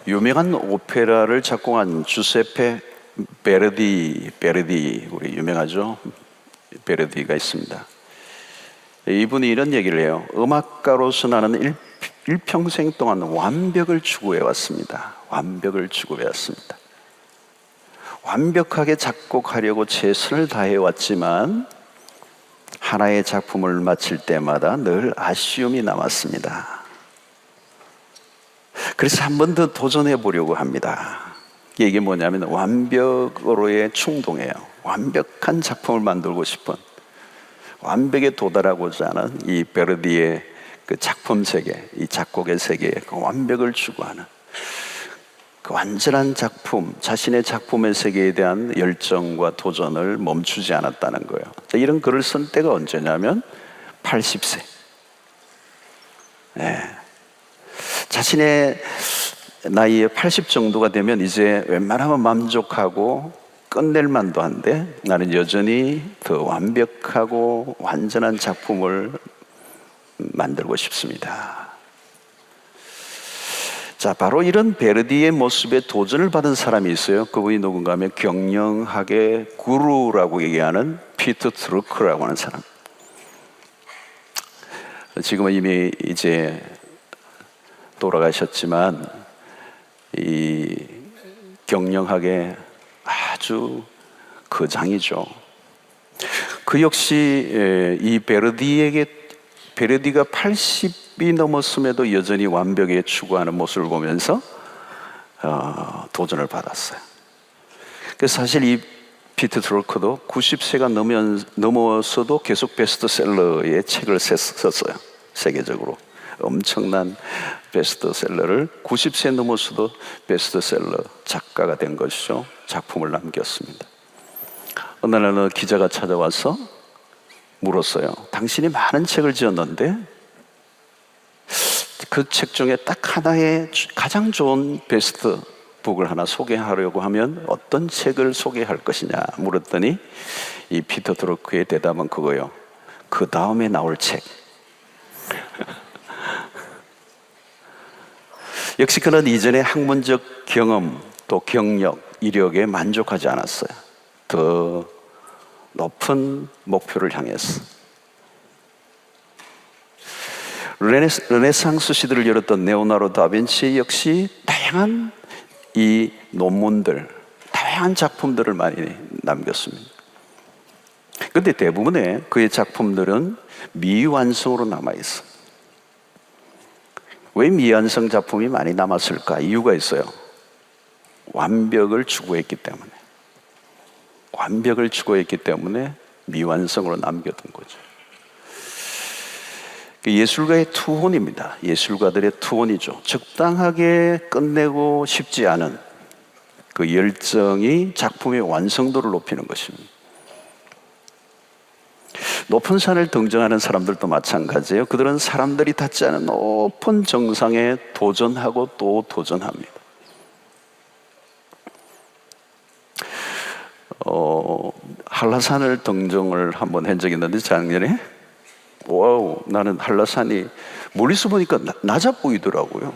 유명한 오페라를 작곡한 주세페 베르디, 우리 유명하죠? 베르디가 있습니다. 이분이 이런 얘기를 해요. 음악가로서 나는 일평생 동안 완벽을 추구해 왔습니다. 완벽을 추구해 왔습니다. 완벽하게 작곡하려고 최선을 다해 왔지만 하나의 작품을 마칠 때마다 늘 아쉬움이 남았습니다. 그래서 한 번 더 도전해 보려고 합니다. 이게 뭐냐면 완벽으로의 충동이에요. 완벽한 작품을 만들고 싶은, 완벽에 도달하고자 하는 이 베르디의 그 작품 세계, 이 작곡의 세계에 그 완벽을 추구하는 그 완전한 작품, 자신의 작품의 세계에 대한 열정과 도전을 멈추지 않았다는 거예요. 이런 글을 쓴 때가 언제냐면 80세. 네. 자신의 나이에 80 정도가 되면 이제 웬만하면 만족하고 끝낼 만도 한데 나는 여전히 더 완벽하고 완전한 작품을 만들고 싶습니다. 자, 바로 이런 베르디의 모습에 도전을 받은 사람이 있어요. 그분이 누군가 하면 경영학의 구루라고 얘기하는 피터 드루크라고 하는 사람. 지금은 이미 이제 돌아가셨지만 이 경영학의 아주 거장이죠. 그 역시 이 베르디가 80이 넘었음에도 여전히 완벽에 추구하는 모습을 보면서 도전을 받았어요. 그래서 사실 이 피터 드루크도 90세가 넘어서도 계속 베스트셀러의 책을 썼어요. 세계적으로 엄청난 베스트셀러를 90세 넘어서도 베스트셀러 작가가 된 것이죠. 작품을 남겼습니다. 어느 날 기자가 찾아와서 물었어요. 당신이 많은 책을 지었는데 그 책 중에 딱 하나의 가장 좋은 베스트 북을 하나 소개하려고 하면 어떤 책을 소개할 것이냐 물었더니 이 피터 드루크의 대답은 그거예요. 그 다음에 나올 책. 역시 그는 이전의 학문적 경험 또 경력, 이력에 만족하지 않았어요. 더 높은 목표를 향했어. 르네상스 시대를 열었던 레오나르도 다빈치 역시 다양한 이 논문들, 다양한 작품들을 많이 남겼습니다. 그런데 대부분의 그의 작품들은 미완성으로 남아있어. 왜 미완성 작품이 많이 남았을까? 이유가 있어요. 완벽을 추구했기 때문에. 완벽을 추구했기 때문에 미완성으로 남겨둔 거죠. 예술가의 투혼입니다. 예술가들의 투혼이죠. 적당하게 끝내고 싶지 않은 그 열정이 작품의 완성도를 높이는 것입니다. 높은 산을 등정하는 사람들도 마찬가지예요. 그들은 사람들이 닿지 않은 높은 정상에 도전하고 또 도전합니다. 한라산을 등정을 한번 한 적이 있는데 작년에 와우, 나는 한라산이 멀리서 보니까 낮아 보이더라고요.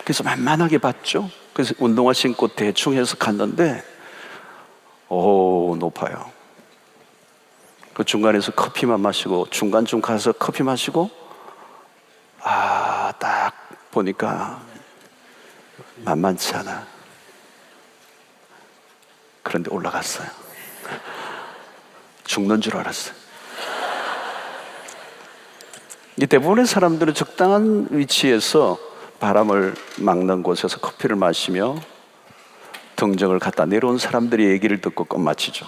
그래서 만만하게 봤죠. 그래서 운동화 신고 대충 해서 갔는데 높아요. 그 중간에서 커피만 마시고 중간쯤 가서 커피 마시고 딱 보니까 만만치 않아. 그런데 올라갔어요. 죽는 줄 알았어요. 이 대부분의 사람들은 적당한 위치에서 바람을 막는 곳에서 커피를 마시며 등정을 갔다 내려온 사람들의 얘기를 듣고 끝마치죠.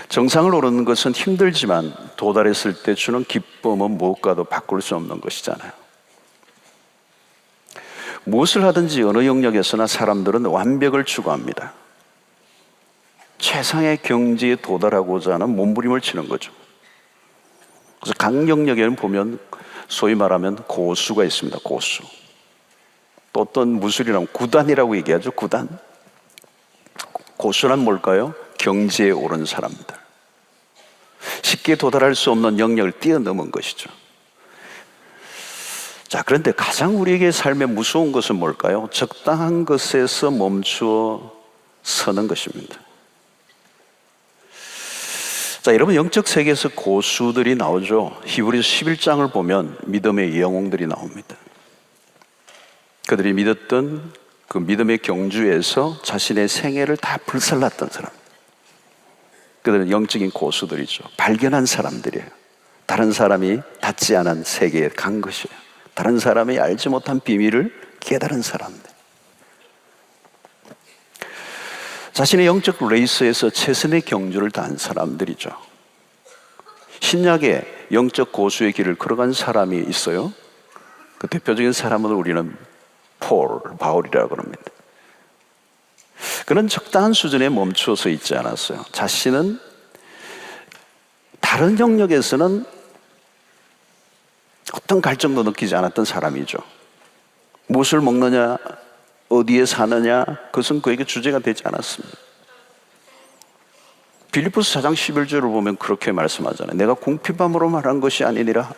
정상을 오르는 것은 힘들지만 도달했을 때 주는 기쁨은 무엇과도 바꿀 수 없는 것이잖아요. 무엇을 하든지 어느 영역에서나 사람들은 완벽을 추구합니다. 최상의 경지에 도달하고자 하는 몸부림을 치는 거죠. 그래서 각 영역에는 보면 소위 말하면 고수가 있습니다. 고수. 또 어떤 무술이라면 구단이라고 얘기하죠. 구단. 고수란 뭘까요? 경지에 오른 사람들. 쉽게 도달할 수 없는 영역을 뛰어넘은 것이죠. 자, 그런데 가장 우리에게 삶에 무서운 것은 뭘까요? 적당한 것에서 멈추어 서는 것입니다. 자, 여러분, 영적 세계에서 고수들이 나오죠. 히브리서 11장을 보면 믿음의 영웅들이 나옵니다. 그들이 믿었던 그 믿음의 경주에서 자신의 생애를 다 불살랐던 사람. 그들은 영적인 고수들이죠. 발견한 사람들이에요. 다른 사람이 닿지 않은 세계에 간 것이에요. 다른 사람이 알지 못한 비밀을 깨달은 사람들. 자신의 영적 레이스에서 최선의 경주를 다한 사람들이죠. 신약의 영적 고수의 길을 걸어간 사람이 있어요. 그 대표적인 사람은 우리는 바울이라고 합니다. 그는 적당한 수준에 멈추어서 있지 않았어요. 자신은 다른 영역에서는 어떤 갈증도 느끼지 않았던 사람이죠. 무엇을 먹느냐, 어디에 사느냐, 그것은 그에게 주제가 되지 않았습니다. 빌립보서 4장 11절을 보면 그렇게 말씀하잖아요. 내가 궁핍함으로 말한 것이 아니니라.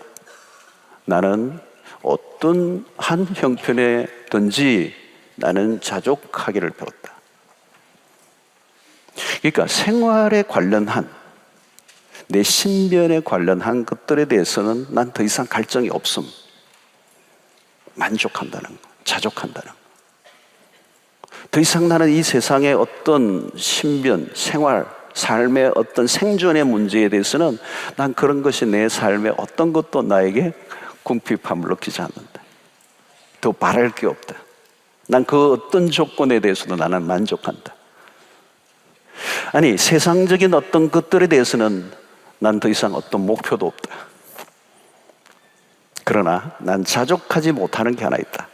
나는 어떤 한 형편에든지 나는 자족하기를 배웠다. 그러니까 생활에 관련한, 내 신변에 관련한 것들에 대해서는 난 더 이상 갈증이 없음. 만족한다는 거, 자족한다는 거. 더 이상 나는 이 세상의 어떤 신변, 생활, 삶의 어떤 생존의 문제에 대해서는 난 그런 것이 내 삶의 어떤 것도 나에게 궁핍함을 느끼지 않는다. 더 바랄 게 없다. 난 그 어떤 조건에 대해서도 나는 만족한다. 아니, 세상적인 어떤 것들에 대해서는 난 더 이상 어떤 목표도 없다. 그러나 난 자족하지 못하는 게 하나 있다.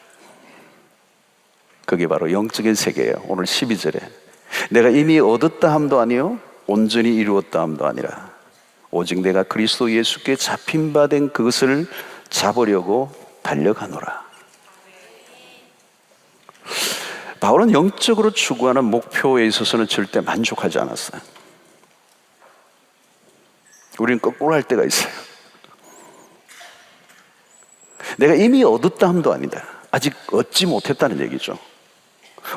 그게 바로 영적인 세계예요. 오늘 12절에 내가 이미 얻었다 함도 아니요 온전히 이루었다 함도 아니라 오직 내가 그리스도 예수께 잡힌 바 된 그것을 잡으려고 달려가노라. 바울은 영적으로 추구하는 목표에 있어서는 절대 만족하지 않았어요. 우리는 거꾸로 할 때가 있어요. 내가 이미 얻었다 함도 아니다. 아직 얻지 못했다는 얘기죠.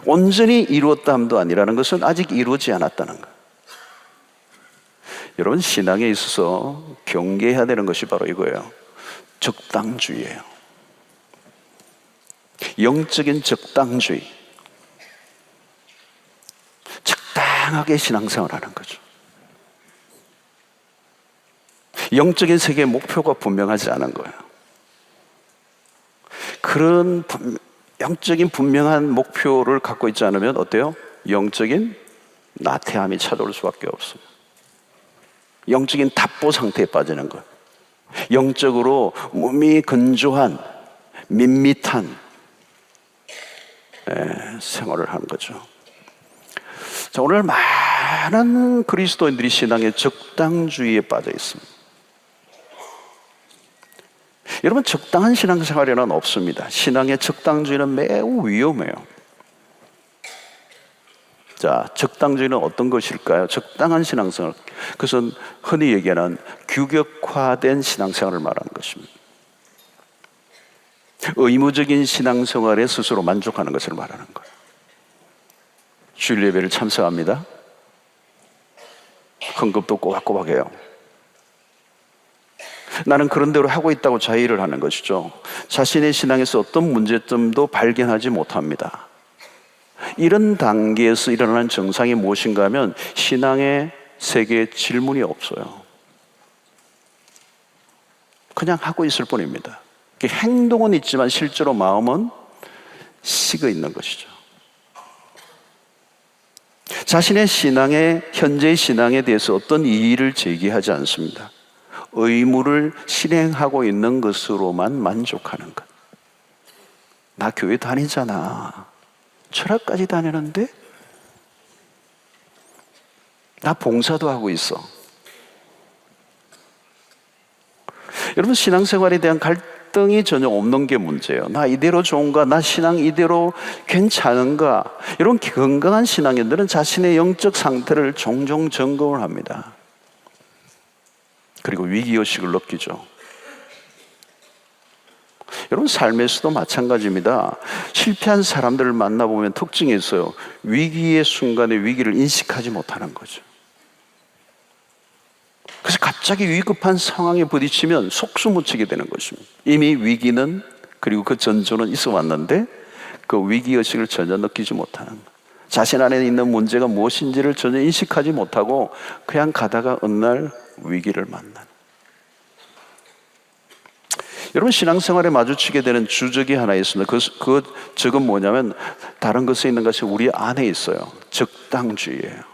온전히 이루었다 함도 아니라는 것은 아직 이루어지지 않았다는 것. 여러분, 신앙에 있어서 경계해야 되는 것이 바로 이거예요. 적당주의예요. 영적인 적당주의. 적당하게 신앙생활을 하는 거죠. 영적인 세계의 목표가 분명하지 않은 거예요. 그런 영적인 분명한 목표를 갖고 있지 않으면 어때요? 영적인 나태함이 찾아올 수밖에 없습니다. 영적인 답보 상태에 빠지는 거예요. 영적으로 몸이 건조한 밋밋한 생활을 하는 거죠. 자, 오늘 많은 그리스도인들이 신앙의 적당주의에 빠져 있습니다. 여러분, 적당한 신앙생활에는 없습니다. 신앙의 적당주의는 매우 위험해요. 자, 적당주의는 어떤 것일까요? 적당한 신앙생활, 그것은 흔히 얘기하는 규격화된 신앙생활을 말하는 것입니다. 의무적인 신앙생활에 스스로 만족하는 것을 말하는 거예요. 주일 예배를 참석합니다. 헌금도 꼬박꼬박 해요. 나는 그런 대로 하고 있다고 자의를 하는 것이죠. 자신의 신앙에서 어떤 문제점도 발견하지 못합니다. 이런 단계에서 일어나는 증상이 무엇인가 하면 신앙의 세계에 질문이 없어요. 그냥 하고 있을 뿐입니다. 행동은 있지만 실제로 마음은 식어 있는 것이죠. 자신의 신앙의, 현재의 신앙에 대해서 어떤 이의를 제기하지 않습니다. 의무를 실행하고 있는 것으로만 만족하는 것. 나 교회 다니잖아. 철학까지 다니는데? 나 봉사도 하고 있어. 여러분, 신앙생활에 대한 갈등이 전혀 없는 게 문제예요. 나 이대로 좋은가? 나 신앙 이대로 괜찮은가? 이런 건강한 신앙인들은 자신의 영적 상태를 종종 점검을 합니다. 그리고 위기의식을 느끼죠. 여러분, 삶에서도 마찬가지입니다. 실패한 사람들을 만나보면 특징이 있어요. 위기의 순간에 위기를 인식하지 못하는 거죠. 그래서 갑자기 위급한 상황에 부딪히면 속수무책이 되는 것입니다. 이미 위기는, 그리고 그 전조는 있어 왔는데 그 위기의식을 전혀 느끼지 못하는 거예요. 자신 안에 있는 문제가 무엇인지를 전혀 인식하지 못하고 그냥 가다가 어느 날 위기를 만나는. 여러분, 신앙생활에 마주치게 되는 주적이 하나 있습니다. 그 적은 뭐냐면 다른 것에 있는 것이 우리 안에 있어요. 적당주의예요.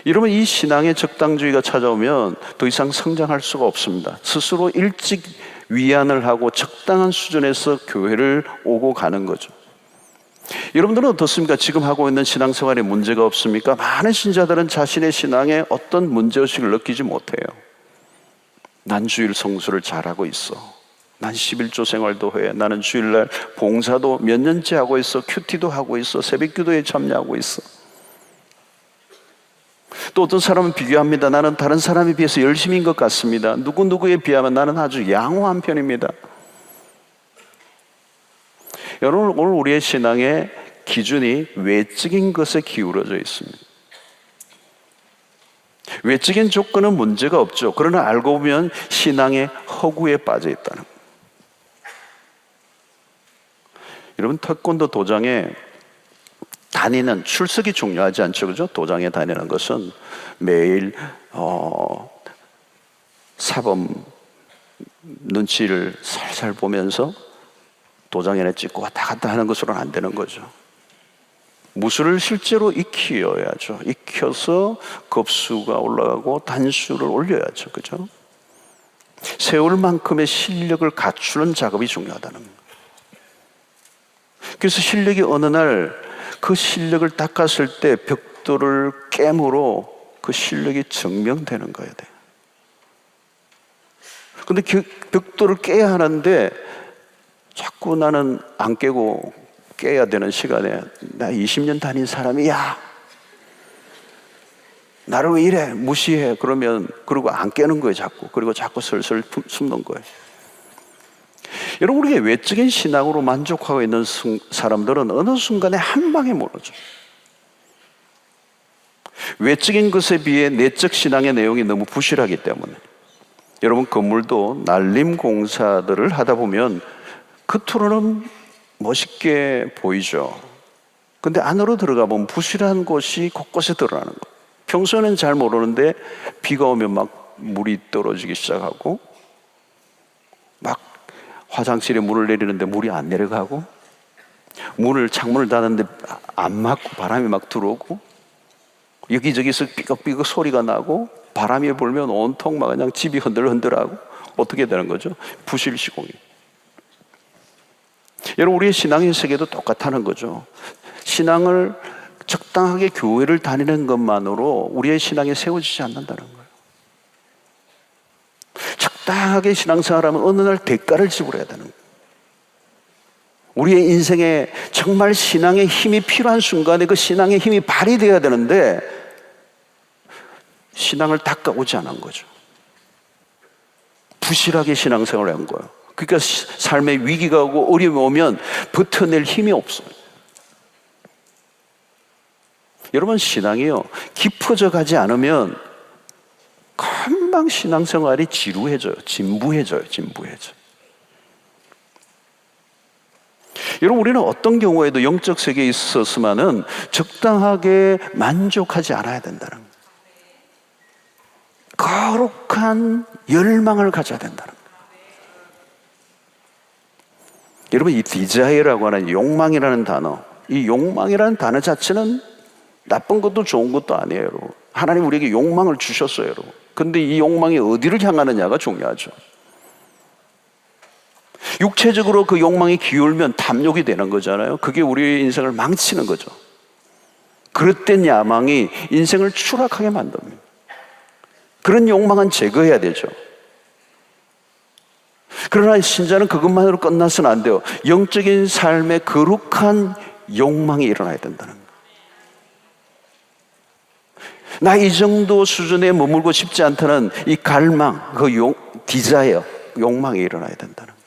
여러분, 이 신앙의 적당주의가 찾아오면 더 이상 성장할 수가 없습니다. 스스로 일찍 위안을 하고 적당한 수준에서 교회를 오고 가는 거죠. 여러분들은 어떻습니까? 지금 하고 있는 신앙생활에 문제가 없습니까? 많은 신자들은 자신의 신앙에 어떤 문제의식을 느끼지 못해요. 난 주일 성수를 잘하고 있어. 난 11조 생활도 해. 나는 주일날 봉사도 몇 년째 하고 있어. 큐티도 하고 있어. 새벽기도에 참여하고 있어. 또 어떤 사람은 비교합니다. 나는 다른 사람에 비해서 열심인 것 같습니다. 누구누구에 비하면 나는 아주 양호한 편입니다. 여러분, 오늘 우리의 신앙의 기준이 외적인 것에 기울어져 있습니다. 외적인 조건은 문제가 없죠. 그러나 알고 보면 신앙의 허구에 빠져 있다는 거예요. 여러분, 태권도 도장에 다니는 출석이 중요하지 않죠, 그죠? 도장에 다니는 것은 매일 사범 눈치를 살살 보면서 도장에 찍고 왔다 갔다 하는 것으로는 안 되는 거죠. 무술을 실제로 익혀야죠. 익혀서 급수가 올라가고 단수를 올려야죠, 그죠? 세월만큼의 실력을 갖추는 작업이 중요하다는 거예요. 그래서 실력이 어느 날 그 실력을 닦았을 때 벽돌을 깨므로 그 실력이 증명되는 거야 돼. 근데 그 벽돌을 깨야 하는데 자꾸 나는 안 깨고 깨야 되는 시간에 나 20년 다닌 사람이 야 나를 왜 이래 무시해 그러면 그리고 안 깨는 거예요 자꾸. 그리고 자꾸 슬슬 숨는 거예요. 여러분, 우리가 외적인 신앙으로 만족하고 있는 사람들은 어느 순간에 한 방에 무너져요. 외적인 것에 비해 내적 신앙의 내용이 너무 부실하기 때문에. 여러분, 건물도 날림 공사들을 하다 보면 겉으로는 멋있게 보이죠. 근데 안으로 들어가 보면 부실한 곳이 곳곳에 드러나는 거예요. 평소에는 잘 모르는데 비가 오면 막 물이 떨어지기 시작하고 막 화장실에 물을 내리는데 물이 안 내려가고 창문을 닫았는데 안 막고 바람이 막 들어오고 여기저기서 삐걱삐걱 소리가 나고 바람이 불면 온통 막 그냥 집이 흔들흔들하고 어떻게 되는 거죠? 부실 시공이. 여러분, 우리의 신앙의 세계도 똑같다는 거죠. 신앙을 적당하게 교회를 다니는 것만으로 우리의 신앙이 세워지지 않는다는 거예요. 적당하게 신앙생활하면 어느 날 대가를 지불해야 되는 거예요. 우리의 인생에 정말 신앙의 힘이 필요한 순간에 그 신앙의 힘이 발휘되어야 되는데 신앙을 닦아오지 않은 거죠. 부실하게 신앙생활을 한 거예요. 그러니까 삶에 위기가 오고 어려움이 오면 버텨낼 힘이 없어요. 여러분, 신앙이요 깊어져 가지 않으면 금방 신앙생활이 지루해져요. 진부해져요. 여러분, 우리는 어떤 경우에도 영적 세계에 있었으면은 적당하게 만족하지 않아야 된다는 거예요. 거룩한 열망을 가져야 된다는 거예요. 여러분, 이 디자이어라고 하는 욕망이라는 단어, 이 욕망이라는 단어 자체는 나쁜 것도 좋은 것도 아니에요, 여러분. 하나님 우리에게 욕망을 주셨어요, 여러분. 근데 이 욕망이 어디를 향하느냐가 중요하죠. 육체적으로 그 욕망이 기울면 탐욕이 되는 거잖아요. 그게 우리의 인생을 망치는 거죠. 그릇된 야망이 인생을 추락하게 만듭니다. 그런 욕망은 제거해야 되죠. 그러나 신자는 그것만으로 끝나서는 안 돼요. 영적인 삶에 거룩한 욕망이 일어나야 된다는 거예요. 나 이 정도 수준에 머물고 싶지 않다는 이 갈망, 디자이어, 욕망이 일어나야 된다는 거예요.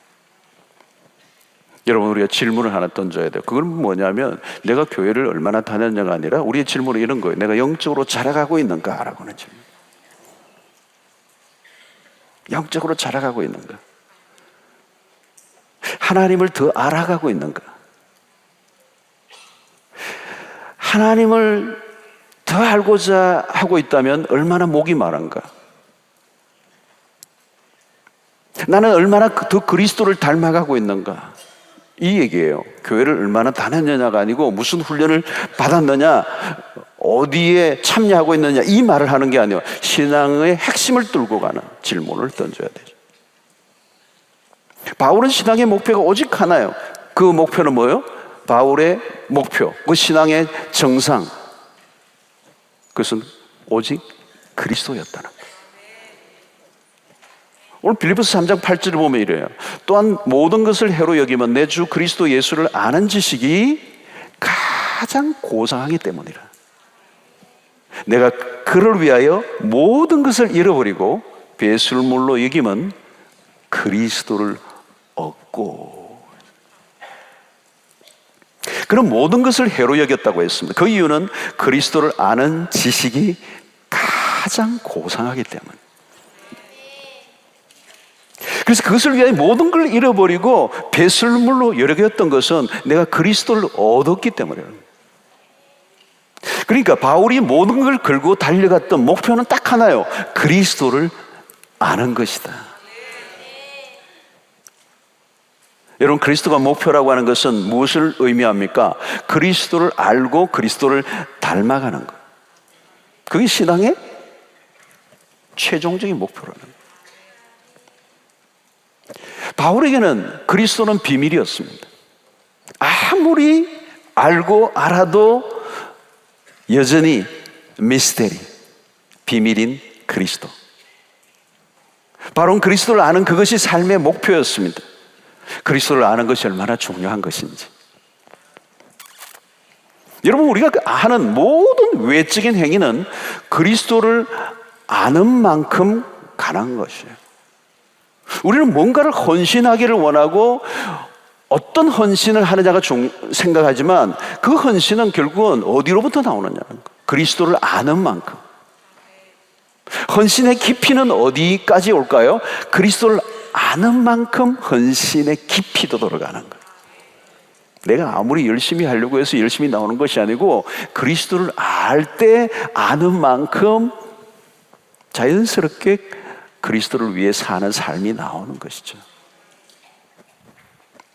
여러분, 우리가 질문을 하나 던져야 돼요. 그건 뭐냐면 내가 교회를 얼마나 다녔냐가 아니라 우리의 질문은 이런 거예요. 내가 영적으로 자라가고 있는가라고 하는 질문. 영적으로 자라가고 있는가? 하나님을 더 알아가고 있는가? 하나님을 더 알고자 하고 있다면 얼마나 목이 마른가? 나는 얼마나 더 그리스도를 닮아가고 있는가? 이 얘기예요. 교회를 얼마나 다녔느냐가 아니고 무슨 훈련을 받았느냐, 어디에 참여하고 있느냐, 이 말을 하는 게 아니에요. 신앙의 핵심을 뚫고 가는 질문을 던져야 되죠. 바울은 신앙의 목표가 오직 하나예요. 그 목표는 뭐예요? 바울의 목표, 그 신앙의 정상, 그것은 오직 그리스도였다는 거예요. 오늘 빌립보서 3장 8절을 보면 이래요. 또한 모든 것을 해로 여기면 내 주 그리스도 예수를 아는 지식이 가장 고상하기 때문이라. 내가 그를 위하여 모든 것을 잃어버리고 배설물로 여기면 그리스도를 얻고. 그런 모든 것을 해로 여겼다고 했습니다. 그 이유는 그리스도를 아는 지식이 가장 고상하기 때문에. 그래서 그것을 위하여 모든 걸 잃어버리고 배설물로 여겼던 것은 내가 그리스도를 얻었기 때문이에요. 그러니까 바울이 모든 걸 걸고 달려갔던 목표는 딱 하나예요. 그리스도를 아는 것이다. 여러분, 그리스도가 목표라고 하는 것은 무엇을 의미합니까? 그리스도를 알고 그리스도를 닮아가는 것. 그게 신앙의 최종적인 목표라는 거예요. 바울에게는 그리스도는 비밀이었습니다. 아무리 알고 알아도 여전히 미스테리, 비밀인 그리스도. 바로 그리스도를 아는 그것이 삶의 목표였습니다. 그리스도를 아는 것이 얼마나 중요한 것인지. 여러분, 우리가 하는 모든 외적인 행위는 그리스도를 아는 만큼 가능한 것이에요. 우리는 뭔가를 헌신하기를 원하고 어떤 헌신을 하느냐가 생각하지만 그 헌신은 결국은 어디로부터 나오느냐는 거예요. 그리스도를 아는 만큼. 헌신의 깊이는 어디까지 올까요? 그리스도를 아는 만큼 헌신의 깊이도 들어가는 거예요. 내가 아무리 열심히 하려고 해서 열심히 나오는 것이 아니고 그리스도를 알 때 아는 만큼 자연스럽게 그리스도를 위해 사는 삶이 나오는 것이죠.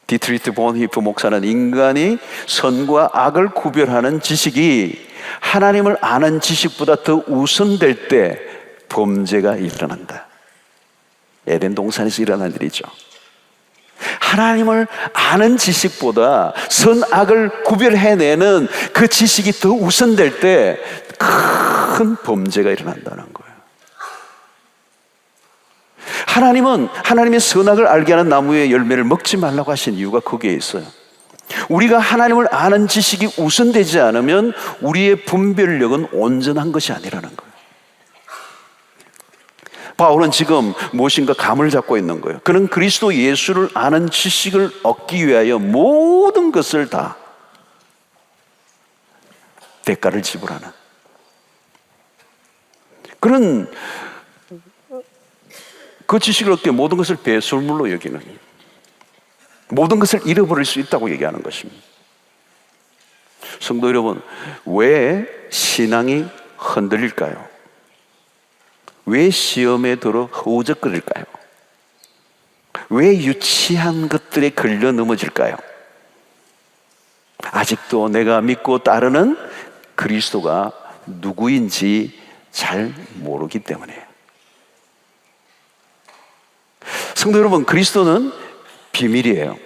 디트리트 본히프 목사는 인간이 선과 악을 구별하는 지식이 하나님을 아는 지식보다 더 우선될 때 범죄가 일어난다. 에덴 동산에서 일어난 일이죠. 하나님을 아는 지식보다 선악을 구별해내는 그 지식이 더 우선될 때 큰 범죄가 일어난다는 거예요. 하나님은 하나님의 선악을 알게 하는 나무의 열매를 먹지 말라고 하신 이유가 거기에 있어요. 우리가 하나님을 아는 지식이 우선되지 않으면 우리의 분별력은 온전한 것이 아니라는 거예요. 바울은 지금 무엇인가 감을 잡고 있는 거예요. 그는 그리스도 예수를 아는 지식을 얻기 위하여 모든 것을 다 대가를 지불하는, 그는 그 지식을 얻기 위해 모든 것을 배설물로 여기는, 모든 것을 잃어버릴 수 있다고 얘기하는 것입니다. 성도 여러분, 왜 신앙이 흔들릴까요? 왜 시험에 들어 허우적거릴까요? 왜 유치한 것들에 걸려 넘어질까요? 아직도 내가 믿고 따르는 그리스도가 누구인지 잘 모르기 때문에요. 성도 여러분, 그리스도는 비밀이에요.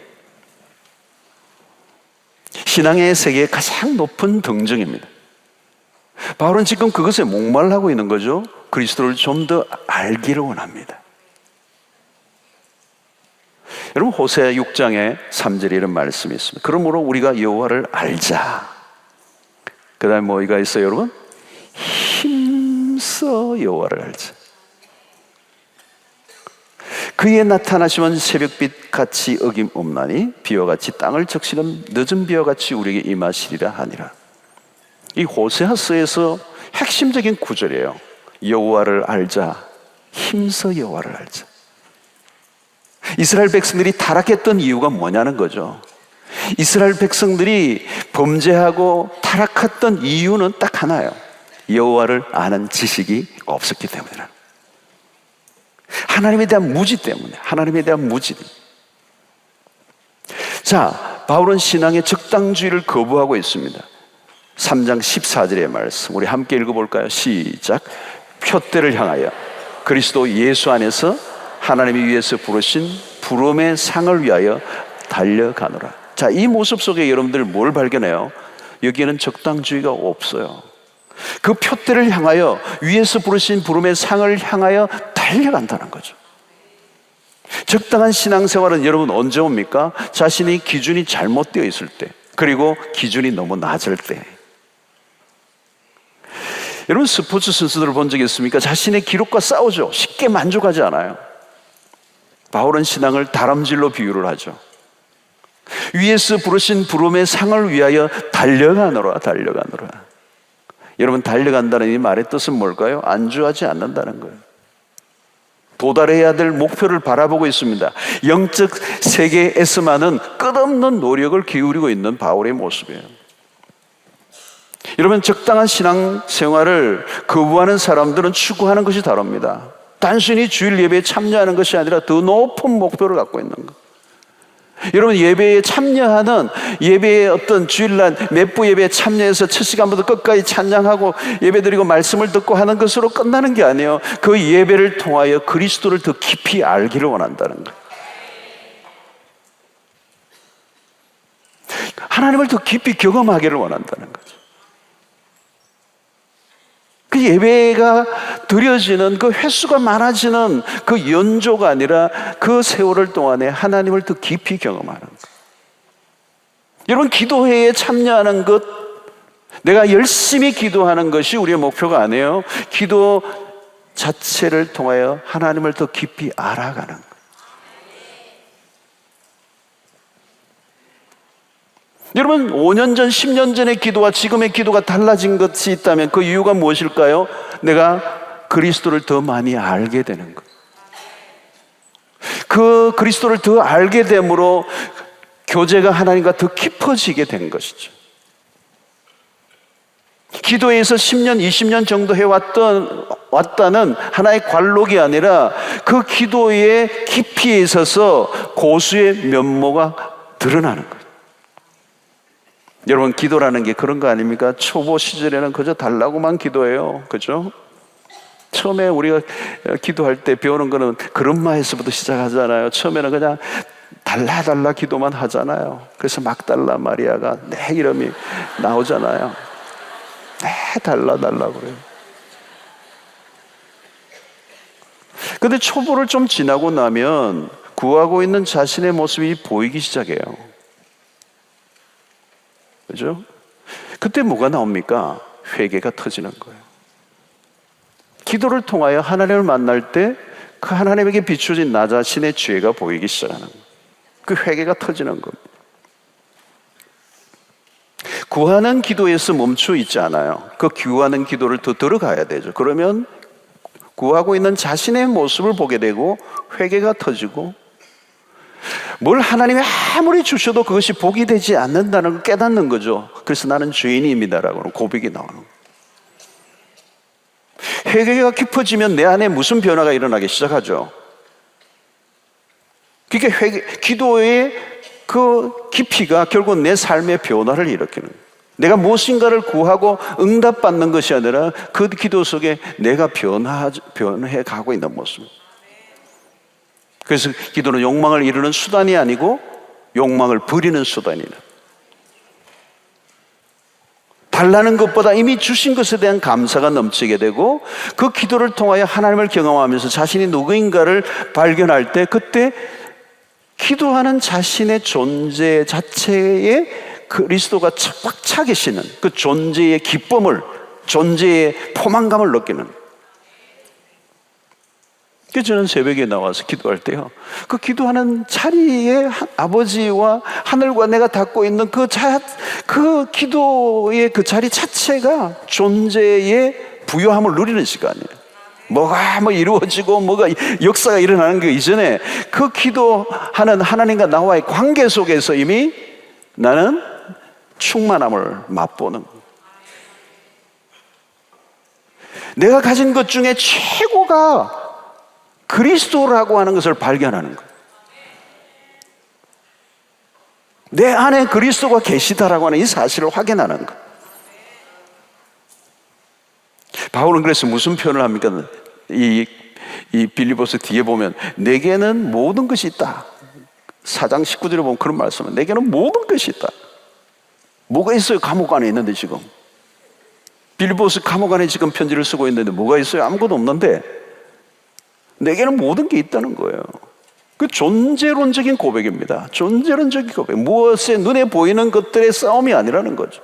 신앙의 세계의 가장 높은 등정입니다. 바울은 지금 그것에 목말라고 있는 거죠. 그리스도를 좀 더 알기를 원합니다. 여러분, 호세아 6장에 3절에 이런 말씀이 있습니다. 그러므로 우리가 여호와를 알자. 그 다음에 뭐가 있어요, 여러분? 힘써 여호와를 알자. 그의 나타나심은 새벽빛 같이 어김없나니 비와 같이 땅을 적시는 늦은 비와 같이 우리에게 임하시리라 하니라. 이 호세아서에서 핵심적인 구절이에요. 여호와를 알자, 힘써 여호와를 알자. 이스라엘 백성들이 타락했던 이유가 뭐냐는 거죠. 이스라엘 백성들이 범죄하고 타락했던 이유는 딱 하나예요. 여호와를 아는 지식이 없었기 때문이라. 하나님에 대한 무지 때문에, 하나님에 대한 무지. 자, 바울은 신앙의 적당주의를 거부하고 있습니다. 3장 14절의 말씀 우리 함께 읽어볼까요? 시작. 표대를 향하여 그리스도 예수 안에서 하나님이 위에서 부르신 부름의 상을 위하여 달려가노라. 자, 이 모습 속에 여러분들 뭘 발견해요? 여기에는 적당주의가 없어요. 그 표대를 향하여 위에서 부르신 부름의 상을 향하여 달려간다는 거죠. 적당한 신앙생활은 여러분 언제 옵니까? 자신의 기준이 잘못되어 있을 때, 그리고 기준이 너무 낮을 때. 여러분 스포츠 선수들을 본 적이 있습니까? 자신의 기록과 싸우죠. 쉽게 만족하지 않아요. 바울은 신앙을 다람쥐로 비유를 하죠. 위에서 부르신 부름의 상을 위하여 달려가노라, 달려가노라. 여러분 달려간다는 이 말의 뜻은 뭘까요? 안주하지 않는다는 거예요. 도달해야 될 목표를 바라보고 있습니다. 영적 세계에서만은 끝없는 노력을 기울이고 있는 바울의 모습이에요. 여러분 적당한 신앙생활을 거부하는 사람들은 추구하는 것이 다릅니다. 단순히 주일 예배에 참여하는 것이 아니라 더 높은 목표를 갖고 있는 것. 여러분 예배에 참여하는, 예배의 어떤 주일날 넷부 예배에 참여해서 첫 시간부터 끝까지 찬양하고 예배드리고 말씀을 듣고 하는 것으로 끝나는 게 아니에요. 그 예배를 통하여 그리스도를 더 깊이 알기를 원한다는 거예요. 하나님을 더 깊이 경험하기를 원한다는 거죠. 그 예배가 드려지는 그 횟수가 많아지는 그 연조가 아니라 그 세월을 동안에 하나님을 더 깊이 경험하는 것. 여러분 기도회에 참여하는 것, 내가 열심히 기도하는 것이 우리의 목표가 아니에요. 기도 자체를 통하여 하나님을 더 깊이 알아가는 것. 여러분 5년 전, 10년 전의 기도와 지금의 기도가 달라진 것이 있다면 그 이유가 무엇일까요? 내가 그리스도를 더 많이 알게 되는 것. 그 그리스도를 더 알게 됨으로 교제가 하나님과 더 깊어지게 된 것이죠. 기도에서 10년, 20년 정도 왔다는 하나의 관록이 아니라 그 기도의 깊이에 있어서 고수의 면모가 드러나는 거예요. 여러분 기도라는 게 그런 거 아닙니까? 초보 시절에는 그저 달라고만 기도해요. 그죠? 처음에 우리가 기도할 때 배우는 거는 그런마에서부터 시작하잖아요. 처음에는 그냥 달라 기도만 하잖아요. 그래서 막달라 마리아가 내 이름이 나오잖아요. 내 달라 그래요. 근데 초보를 좀 지나고 나면 구하고 있는 자신의 모습이 보이기 시작해요. 그죠? 그때 뭐가 나옵니까? 회개가 터지는 거예요. 기도를 통하여 하나님을 만날 때 그 하나님에게 비추어진 나 자신의 죄가 보이기 시작하는 거예요. 그 회개가 터지는 겁니다. 구하는 기도에서 멈춰 있지 않아요. 그 구하는 기도를 더 들어가야 되죠. 그러면 구하고 있는 자신의 모습을 보게 되고 회개가 터지고 뭘 하나님이 아무리 주셔도 그것이 복이 되지 않는다는 걸 깨닫는 거죠. 그래서 나는 죄인입니다라고 고백이 나오는 거예요. 회개가 깊어지면 내 안에 무슨 변화가 일어나기 시작하죠? 그러니까 기도의 그 깊이가 결국 내 삶의 변화를 일으키는 거예요. 내가 무엇인가를 구하고 응답받는 것이 아니라 그 기도 속에 내가 변해 가고 있는 모습. 그래서 기도는 욕망을 이루는 수단이 아니고 욕망을 버리는 수단이다. 달라는 것보다 이미 주신 것에 대한 감사가 넘치게 되고 그 기도를 통하여 하나님을 경험하면서 자신이 누구인가를 발견할 때 그때 기도하는 자신의 존재 자체에 그리스도가 꽉 차 계시는 그 존재의 기쁨을, 존재의 포만감을 느끼는. 그래서 저는 새벽에 나와서 기도할 때요, 그 기도하는 자리에 아버지와 하늘과 내가 닿고 있는 그 기도의 그 자리 자체가 존재의 부요함을 누리는 시간이에요. 뭐가 이루어지고 뭐가 역사가 일어나는 그 이전에 그 기도하는 하나님과 나와의 관계 속에서 이미 나는 충만함을 맛보는 거예요. 내가 가진 것 중에 최고가 그리스도라고 하는 것을 발견하는 거예요. 내 안에 그리스도가 계시다라고 하는 이 사실을 확인하는 거예요. 바울은 그래서 무슨 표현을 합니까? 이 빌립보서 뒤에 보면 내게는 모든 것이 있다. 4장 19절에 보면 그런 말씀은 내게는 모든 것이 있다. 뭐가 있어요? 감옥 안에 있는데 지금 빌립보서 감옥 안에 지금 편지를 쓰고 있는데 뭐가 있어요? 아무것도 없는데 내게는 모든 게 있다는 거예요. 그 존재론적인 고백입니다. 존재론적인 고백. 무엇에 눈에 보이는 것들의 싸움이 아니라는 거죠.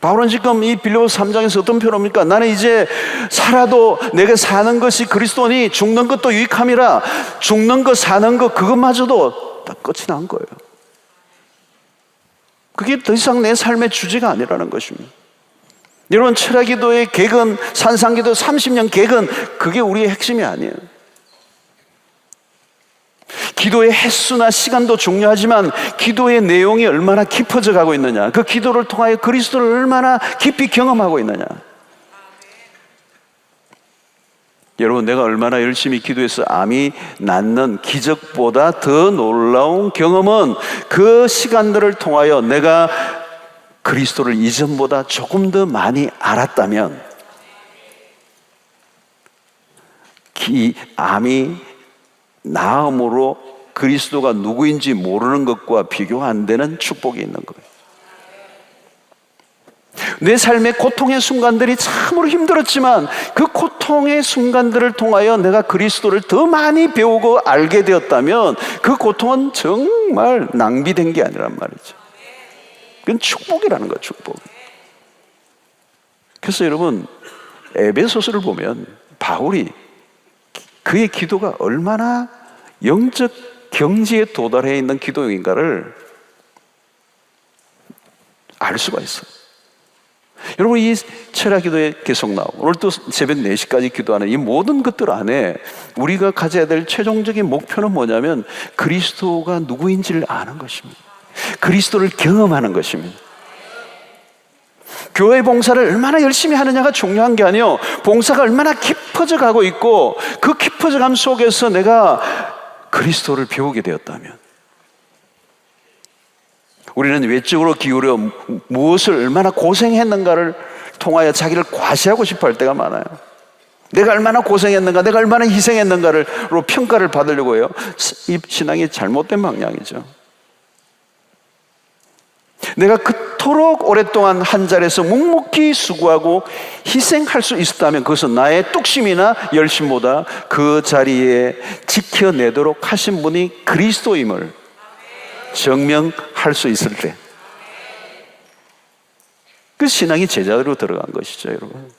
바울은 지금 이 빌립보서 3장에서 어떤 표현입니까? 나는 이제 살아도 내가 사는 것이 그리스도니 죽는 것도 유익함이라. 죽는 것 사는 것 그것마저도 다 끝이 난 거예요. 그게 더 이상 내 삶의 주제가 아니라는 것입니다. 여러분, 철야기도의 객은, 산상기도 30년 객은 그게 우리의 핵심이 아니에요. 기도의 횟수나 시간도 중요하지만 기도의 내용이 얼마나 깊어져 가고 있느냐, 그 기도를 통하여 그리스도를 얼마나 깊이 경험하고 있느냐. 여러분, 내가 얼마나 열심히 기도해서 암이 낫는 기적보다 더 놀라운 경험은 그 시간들을 통하여 내가 그리스도를 이전보다 조금 더 많이 알았다면 암이 나음으로 그리스도가 누구인지 모르는 것과 비교가 안 되는 축복이 있는 거예요. 내 삶의 고통의 순간들이 참으로 힘들었지만 그 고통의 순간들을 통하여 내가 그리스도를 더 많이 배우고 알게 되었다면 그 고통은 정말 낭비된 게 아니란 말이죠. 그건 축복이라는 거예요, 축복. 그래서 여러분, 에베소서를 보면 바울이 그의 기도가 얼마나 영적 경지에 도달해 있는 기도인가를 알 수가 있어요. 여러분, 이 철야기도에 계속 나오고 오늘 또 새벽 4시까지 기도하는 이 모든 것들 안에 우리가 가져야 될 최종적인 목표는 뭐냐면 그리스도가 누구인지를 아는 것입니다. 그리스도를 경험하는 것입니다. 교회 봉사를 얼마나 열심히 하느냐가 중요한 게 아니에요. 봉사가 얼마나 깊어져 가고 있고 그 깊어져 감 속에서 내가 그리스도를 배우게 되었다면, 우리는 외적으로 기울여 무엇을 얼마나 고생했는가를 통하여 자기를 과시하고 싶어 할 때가 많아요. 내가 얼마나 고생했는가, 내가 얼마나 희생했는가로 평가를 받으려고 해요. 이 신앙이 잘못된 방향이죠. 내가 그토록 오랫동안 한 자리에서 묵묵히 수고하고 희생할 수 있었다면 그것은 나의 뚝심이나 열심보다 그 자리에 지켜내도록 하신 분이 그리스도임을 증명할 수 있을 때, 그 신앙이 제자리로 들어간 것이죠, 여러분.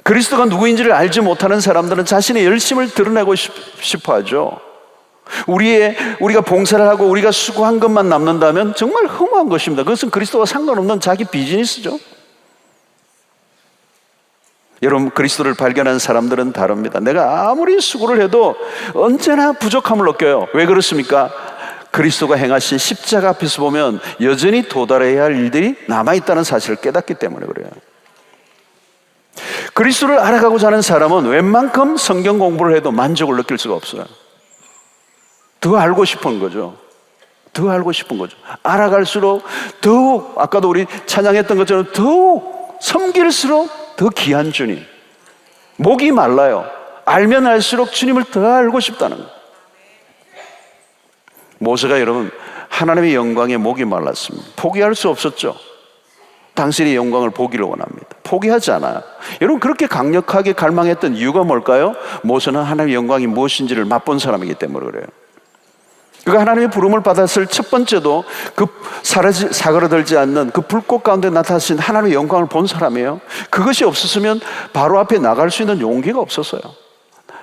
그리스도가 누구인지를 알지 못하는 사람들은 자신의 열심을 드러내고 싶어 하죠. 우리가 봉사를 하고 우리가 수고한 것만 남는다면 정말 허무한 것입니다. 그것은 그리스도와 상관없는 자기 비즈니스죠. 여러분, 그리스도를 발견한 사람들은 다릅니다. 내가 아무리 수고를 해도 언제나 부족함을 느껴요. 왜 그렇습니까? 그리스도가 행하신 십자가 앞에서 보면 여전히 도달해야 할 일들이 남아있다는 사실을 깨닫기 때문에 그래요. 그리스도를 알아가고자 하는 사람은 웬만큼 성경 공부를 해도 만족을 느낄 수가 없어요. 더 알고 싶은 거죠. 더 알고 싶은 거죠. 알아갈수록 더욱, 아까도 우리 찬양했던 것처럼 더욱 섬길수록 더 귀한 주님. 목이 말라요. 알면 알수록 주님을 더 알고 싶다는 거예요. 모세가 여러분 하나님의 영광에 목이 말랐습니다. 포기할 수 없었죠. 당신의 영광을 보기를 원합니다. 포기하지 않아요. 여러분, 그렇게 강력하게 갈망했던 이유가 뭘까요? 모세는 하나님의 영광이 무엇인지를 맛본 사람이기 때문에 그래요. 그가 하나님의 부름을 받았을 첫 번째도 그 사그러들지 않는 그 불꽃 가운데 나타나신 하나님의 영광을 본 사람이에요. 그것이 없었으면 바로 앞에 나갈 수 있는 용기가 없었어요.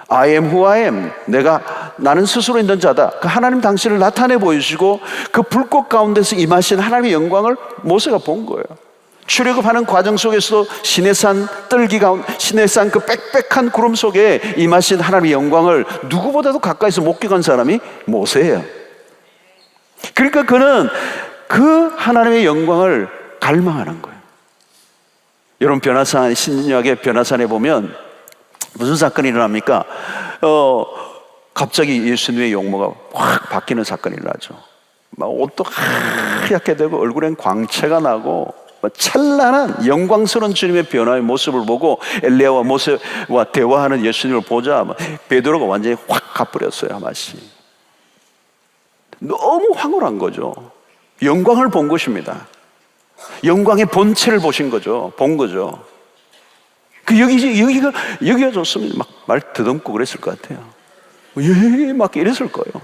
I am who I am. 나는 스스로 있는 자다. 그 하나님 당신을 나타내 보이시고 그 불꽃 가운데서 임하신 하나님의 영광을 모세가 본 거예요. 출애굽하는 과정 속에서도 시내산 뜰기 가운데, 시내산 그 빽빽한 구름 속에 임하신 하나님의 영광을 누구보다도 가까이서 목격한 사람이 모세예요. 그러니까 그는 그 하나님의 영광을 갈망하는 거예요. 여러분, 신약의 변화산에 보면 무슨 사건이 일어납니까? 갑자기 예수님의 용모가 확 바뀌는 사건이 일어나죠. 막 옷도 하얗게 되고 얼굴엔 광채가 나고 찬란한 영광스러운 주님의 변화의 모습을 보고 엘리야와 모세와 대화하는 예수님을 보자 베드로가 완전히 확 가버렸어요. 맛이 너무 황홀한 거죠. 영광을 본 것입니다. 영광의 본체를 보신 거죠. 본 거죠. 여기가 좋습니다. 막 말 더듬고 그랬을 것 같아요. 막 이랬을 거예요.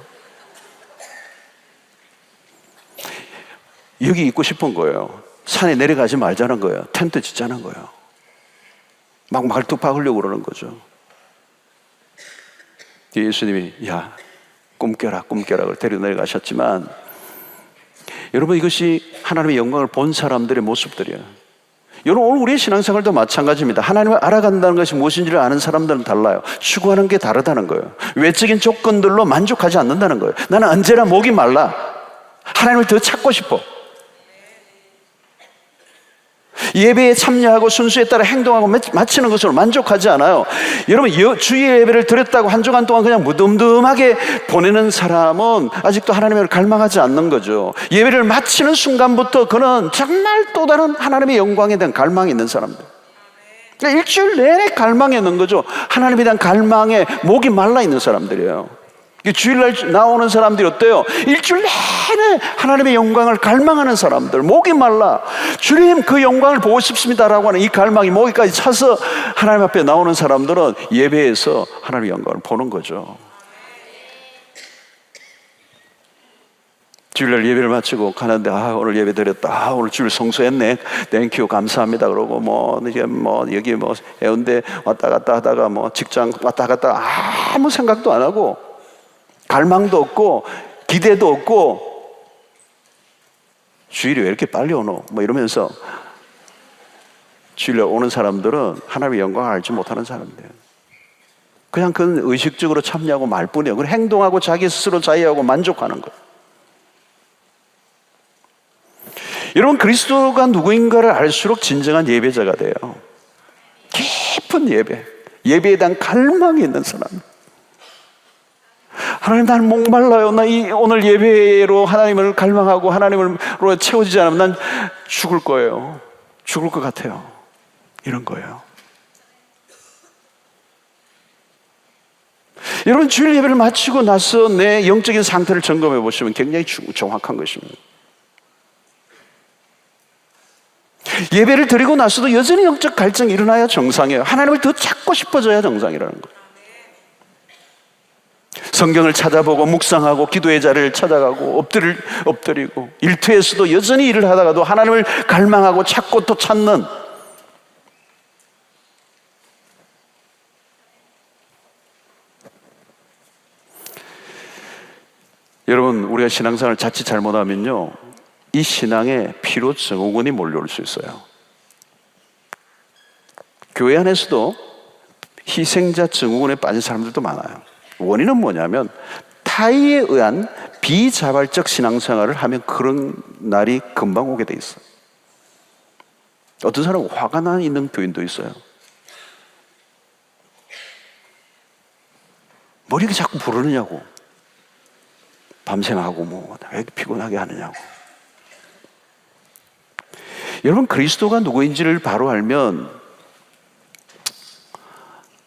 여기 있고 싶은 거예요. 산에 내려가지 말자는 거예요. 텐트 짓자는 거예요. 막 말뚝 박으려고 그러는 거죠. 예수님이 야 꿈깨라 데리고 내려가셨지만, 여러분, 이것이 하나님의 영광을 본 사람들의 모습들이에요. 여러분, 오늘 우리의 신앙생활도 마찬가지입니다. 하나님을 알아간다는 것이 무엇인지를 아는 사람들은 달라요. 추구하는 게 다르다는 거예요. 외적인 조건들로 만족하지 않는다는 거예요. 나는 언제나 목이 말라. 하나님을 더 찾고 싶어. 예배에 참여하고 순수에 따라 행동하고 마치는 것으로 만족하지 않아요. 여러분, 주의 예배를 드렸다고 한 주간 동안 그냥 무덤덤하게 보내는 사람은 아직도 하나님을 갈망하지 않는 거죠. 예배를 마치는 순간부터 그는 정말 또 다른 하나님의 영광에 대한 갈망이 있는 사람들. 그러니까 일주일 내내 갈망에 있는 거죠. 하나님에 대한 갈망에 목이 말라 있는 사람들이에요. 주일날 나오는 사람들이 어때요? 일주일 내내 하나님의 영광을 갈망하는 사람들, 목이 말라 주님 그 영광을 보고 싶습니다라고 하는 이 갈망이 목에까지 차서 하나님 앞에 나오는 사람들은 예배에서 하나님의 영광을 보는 거죠. 주일날 예배를 마치고 가는데 오늘 예배 드렸다. 오늘 주일 성수했네. 땡큐 감사합니다. 그러고 여기 해운대 왔다 갔다 하다가 직장 왔다 갔다 아무 생각도 안 하고 갈망도 없고 기대도 없고 주일이 왜 이렇게 빨리 오노? 이러면서 주일에 오는 사람들은 하나님의 영광을 알지 못하는 사람들이에요. 그냥 그건 의식적으로 참여하고 말뿐이에요. 그냥 행동하고 자기 스스로 자유하고 만족하는 거예요. 여러분, 그리스도가 누구인가를 알수록 진정한 예배자가 돼요. 깊은 예배에 대한 갈망이 있는 사람. 하나님, 나는 목말라요. 오늘 예배로 하나님을 갈망하고 하나님으로 채워지지 않으면 난 죽을 거예요. 죽을 것 같아요. 이런 거예요. 여러분, 주일 예배를 마치고 나서 내 영적인 상태를 점검해 보시면 굉장히 정확한 것입니다. 예배를 드리고 나서도 여전히 영적 갈증이 일어나야 정상이에요. 하나님을 더 찾고 싶어져야 정상이라는 거예요. 성경을 찾아보고 묵상하고 기도의 자리를 찾아가고 엎드리고 일터에서도 여전히 일을 하다가도 하나님을 갈망하고 찾고 또 찾는, 여러분, 우리가 신앙생활을 자칫 잘못하면요 이 신앙에 피로 증후군이 몰려올 수 있어요. 교회 안에서도 희생자 증후군에 빠진 사람들도 많아요. 원인은 뭐냐면 타의에 의한 비자발적 신앙생활을 하면 그런 날이 금방 오게 돼 있어요. 어떤 사람은 화가 나 있는 교인도 있어요. 뭐 이렇게 자꾸 부르느냐고, 밤샘하고 왜 이렇게 피곤하게 하느냐고. 여러분, 그리스도가 누구인지를 바로 알면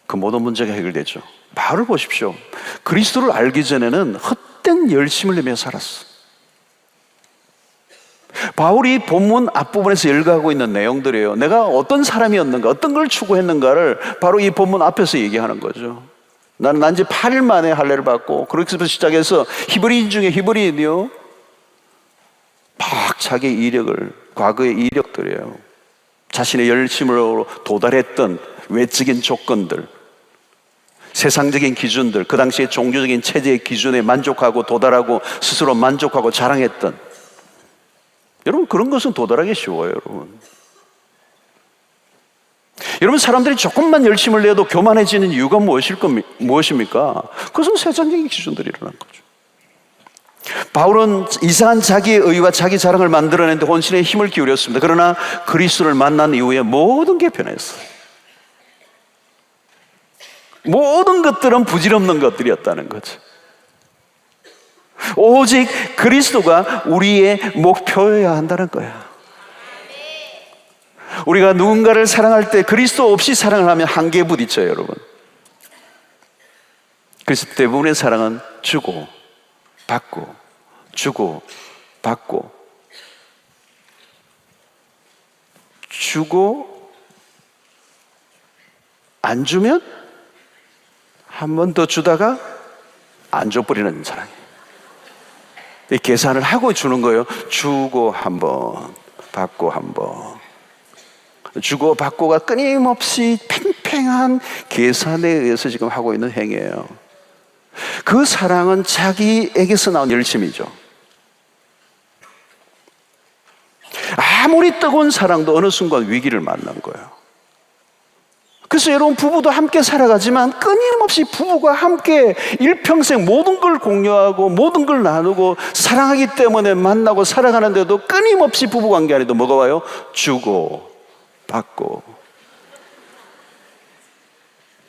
그 모든 문제가 해결되죠. 바울을 보십시오. 그리스도를 알기 전에는 헛된 열심을 내며 살았어. 바울이 본문 앞부분에서 열거하고 있는 내용들이에요. 내가 어떤 사람이었는가, 어떤 걸 추구했는가를 바로 이 본문 앞에서 얘기하는 거죠. 나는 난지 8일 만에 할례를 받고, 그렇게부터 시작해서 히브리인 중에 히브리인이요 막 자기 이력을, 과거의 이력들이에요. 자신의 열심으로 도달했던 외적인 조건들, 세상적인 기준들, 그 당시에 종교적인 체제의 기준에 만족하고 도달하고 스스로 만족하고 자랑했던, 여러분 그런 것은 도달하기 쉬워요. 여러분 사람들이 조금만 열심을 내도 교만해지는 이유가 무엇입니까? 그것은 세상적인 기준들이 일어난 거죠. 바울은 이상한 자기의 의와 자기 자랑을 만들어내는데 혼신의 힘을 기울였습니다. 그러나 그리스도를 만난 이후에 모든 게 변했어요. 모든 것들은 부질없는 것들이었다는 거죠. 오직 그리스도가 우리의 목표여야 한다는 거야. 우리가 누군가를 사랑할 때 그리스도 없이 사랑을 하면 한계에 부딪혀요, 여러분. 그래서 대부분의 사랑은 주고 받고 주고 받고 주고 안 주면 한 번 더 주다가 안 줘버리는 사랑이에요. 이 계산을 하고 주는 거예요. 주고 한 번, 받고 한 번. 주고 받고가 끊임없이 팽팽한 계산에 의해서 지금 하고 있는 행위예요. 그 사랑은 자기에게서 나온 열심이죠. 아무리 뜨거운 사랑도 어느 순간 위기를 만난 거예요. 그래서 여러분 부부도 함께 살아가지만 끊임없이 부부가 함께 일평생 모든 걸 공유하고 모든 걸 나누고 사랑하기 때문에 만나고 살아가는데도 끊임없이 부부관계 안에도 뭐가 와요? 주고 받고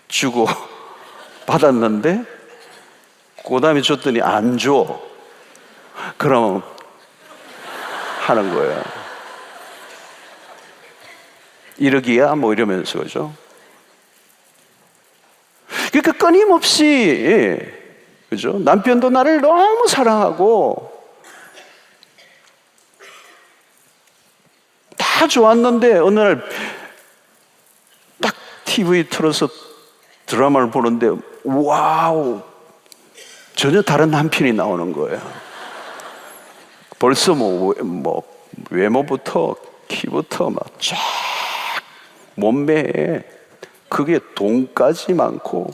주고 받았는데 그 다음에 줬더니 안 줘. 그럼 하는 거예요. 이러기야 뭐 이러면서, 그죠? 그러니까 끊임없이, 그죠? 남편도 나를 너무 사랑하고 다 좋았는데 어느 날 딱 TV 틀어서 드라마를 보는데 와우, 전혀 다른 남편이 나오는 거예요. 벌써 뭐 외모부터 키부터 막 쫙 몸매에 그게 돈까지 많고,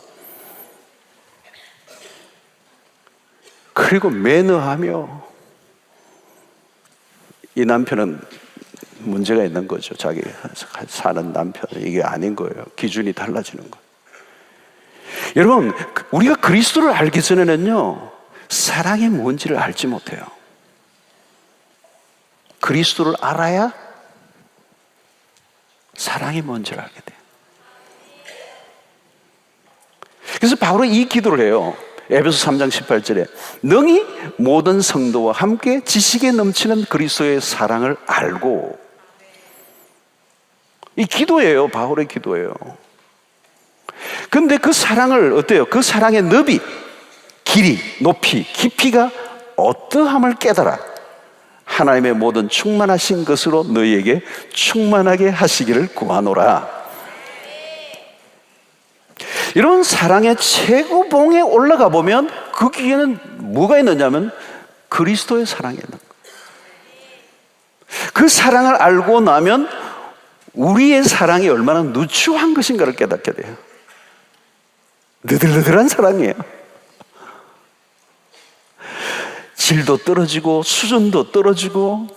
그리고 매너하며, 이 남편은 문제가 있는 거죠. 자기 사는 남편은 이게 아닌 거예요. 기준이 달라지는 거예요. 여러분, 우리가 그리스도를 알기 전에는요, 사랑이 뭔지를 알지 못해요. 그리스도를 알아야 사랑이 뭔지를 알게 돼요. 그래서 바울은 이 기도를 해요. 에베소 3장 18절에 능히 모든 성도와 함께 지식에 넘치는 그리스도의 사랑을 알고, 이 기도예요. 바울의 기도예요. 근데 그 사랑을 어때요? 그 사랑의 너비, 길이, 높이, 깊이가 어떠함을 깨달아 하나님의 모든 충만하신 것으로 너희에게 충만하게 하시기를 구하노라. 이런 사랑의 최고봉에 올라가 보면 거기에는 뭐가 있느냐면 그리스도의 사랑이 있는 거예요. 그 사랑을 알고 나면 우리의 사랑이 얼마나 누추한 것인가를 깨닫게 돼요. 느들느들한 사랑이에요. 질도 떨어지고 수준도 떨어지고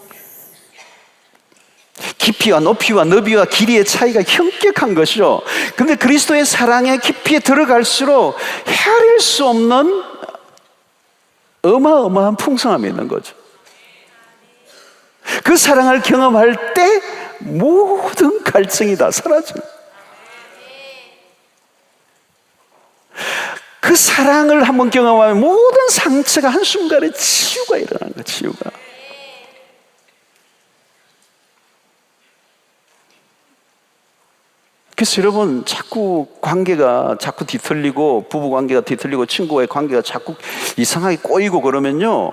깊이와 높이와 너비와 길이의 차이가 현격한 것이죠. 근데 그리스도의 사랑의 깊이에 들어갈수록 헤아릴 수 없는 어마어마한 풍성함이 있는 거죠. 그 사랑을 경험할 때 모든 갈증이 다 사라져요. 그 사랑을 한번 경험하면 모든 상처가 한순간에 치유가 일어나는 거예요. 치유가. 그래서 여러분 자꾸 관계가 자꾸 뒤틀리고, 부부 관계가 뒤틀리고, 친구와의 관계가 자꾸 이상하게 꼬이고 그러면요,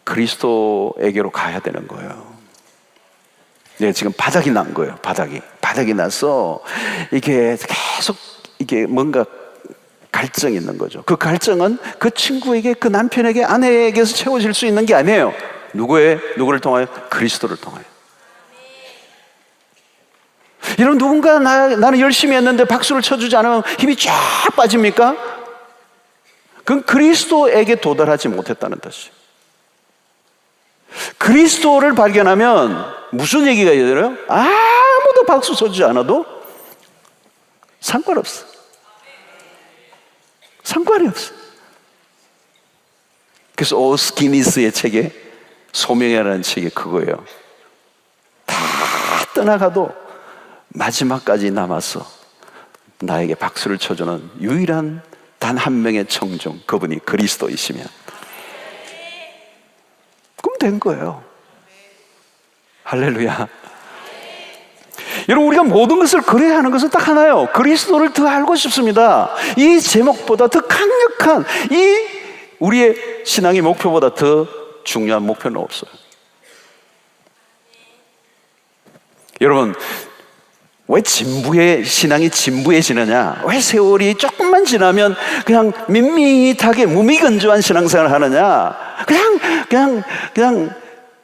그리스도에게로 가야 되는 거예요. 네, 지금 바닥이 난 거예요. 바닥이 나서 이게 계속 이게 뭔가 갈증이 있는 거죠. 그 갈증은 그 친구에게, 그 남편에게, 아내에게서 채워질 수 있는 게 아니에요. 누구를 통하여? 그리스도를 통하여. 여러분, 누군가 나는 열심히 했는데 박수를 쳐주지 않으면 힘이 쫙 빠집니까? 그건 그리스도에게 도달하지 못했다는 뜻이에요. 그리스도를 발견하면 무슨 얘기가 되나요? 아무도 박수 쳐주지 않아도 상관없어. 상관이 없어. 그래서 오스키니스의 책에, 소명이라는 책에 그거예요. 다 떠나가도 마지막까지 남아서 나에게 박수를 쳐주는 유일한 단 한 명의 청중, 그분이 그리스도이시면 그럼 된 거예요. 할렐루야. 여러분, 우리가 모든 것을 그래야 하는 것은 딱 하나요. 그리스도를 더 알고 싶습니다. 이 제목보다 더 강력한, 이 우리의 신앙의 목표보다 더 중요한 목표는 없어요. 여러분, 왜 신앙이 진부해지느냐? 왜 세월이 조금만 지나면 그냥 밋밋하게 무미건조한 신앙생활을 하느냐? 그냥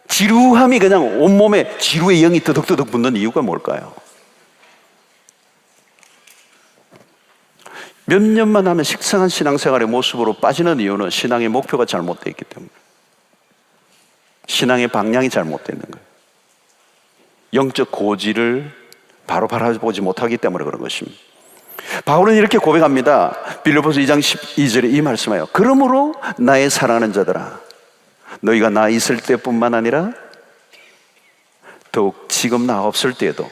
지루함이 그냥 온몸에 지루의 영이 더덕더덕 붙는 이유가 뭘까요? 몇 년만 하면 식상한 신앙생활의 모습으로 빠지는 이유는 신앙의 목표가 잘못되어 있기 때문에, 신앙의 방향이 잘못되어 있는 거예요. 영적 고지를 바로 바라보지 못하기 때문에 그런 것입니다. 바울은 이렇게 고백합니다. 빌립보서 2장 12절에 이 말씀이에요. 그러므로 나의 사랑하는 자들아, 너희가 나 있을 때뿐만 아니라 더욱 지금 나 없을 때에도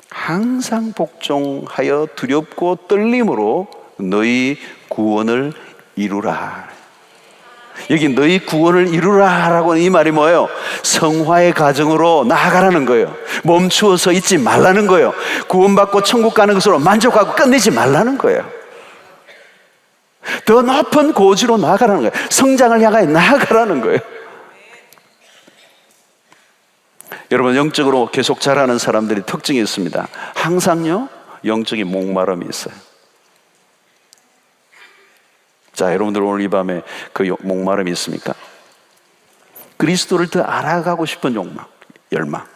항상 복종하여 두렵고 떨림으로 너희 구원을 이루라. 여기 너희 구원을 이루라라고 하는 이 말이 뭐예요? 성화의 과정으로 나아가라는 거예요. 멈추어서 있지 말라는 거예요. 구원받고 천국 가는 것으로 만족하고 끝내지 말라는 거예요. 더 높은 고지로 나아가라는 거예요. 성장을 향하여 나아가라는 거예요. 여러분, 영적으로 계속 자라는 사람들이 특징이 있습니다. 항상요, 영적인 목마름이 있어요. 자, 여러분들 오늘 이 밤에 그 목마름이 있습니까? 그리스도를 더 알아가고 싶은 욕망, 열망,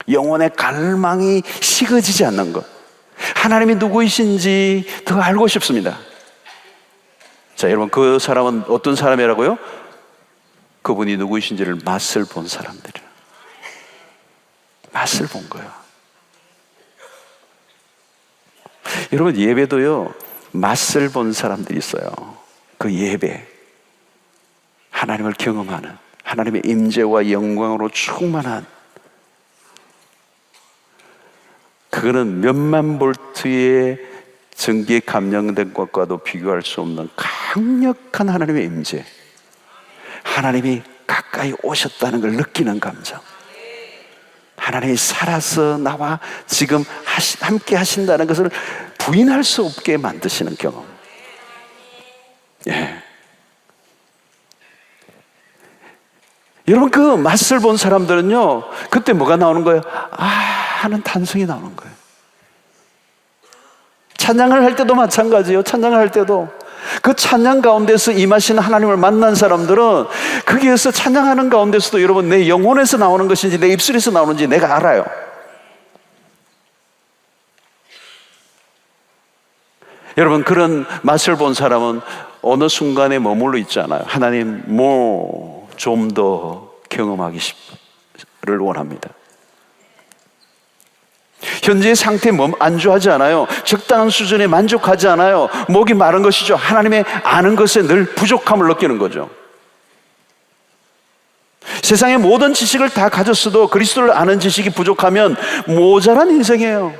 영혼의 갈망이 식어지지 않는 것, 하나님이 누구이신지 더 알고 싶습니다. 자, 여러분, 그 사람은 어떤 사람이라고요? 그분이 누구이신지를 맛을 본 사람들이에요. 맛을 본 거예요. 여러분, 예배도요, 맛을 본 사람들이 있어요. 그 예배, 하나님을 경험하는, 하나님의 임재와 영광으로 충만한, 그거는 몇만 볼트의 전기에 감량된 것과도 비교할 수 없는 강력한 하나님의 임재, 하나님이 가까이 오셨다는 걸 느끼는 감정, 하나님이 살아서 나와 지금 함께 하신다는 것을 부인할 수 없게 만드시는 경험. 예. 여러분, 그 맛을 본 사람들은요, 그때 뭐가 나오는 거예요? 하는 탄성이 나오는 거예요. 찬양을 할 때도 마찬가지예요. 찬양을 할 때도 그 찬양 가운데서 임하시는 하나님을 만난 사람들은 거기에서 찬양하는 가운데서도 여러분, 내 영혼에서 나오는 것인지 내 입술에서 나오는지 내가 알아요. 여러분, 그런 맛을 본 사람은 어느 순간에 머물러 있지 않아요. 하나님, 좀 더 경험하기 싶을 원합니다. 현재의 상태에 안주하지 않아요. 적당한 수준에 만족하지 않아요. 목이 마른 것이죠. 하나님의 아는 것에 늘 부족함을 느끼는 거죠. 세상의 모든 지식을 다 가졌어도 그리스도를 아는 지식이 부족하면 모자란 인생이에요.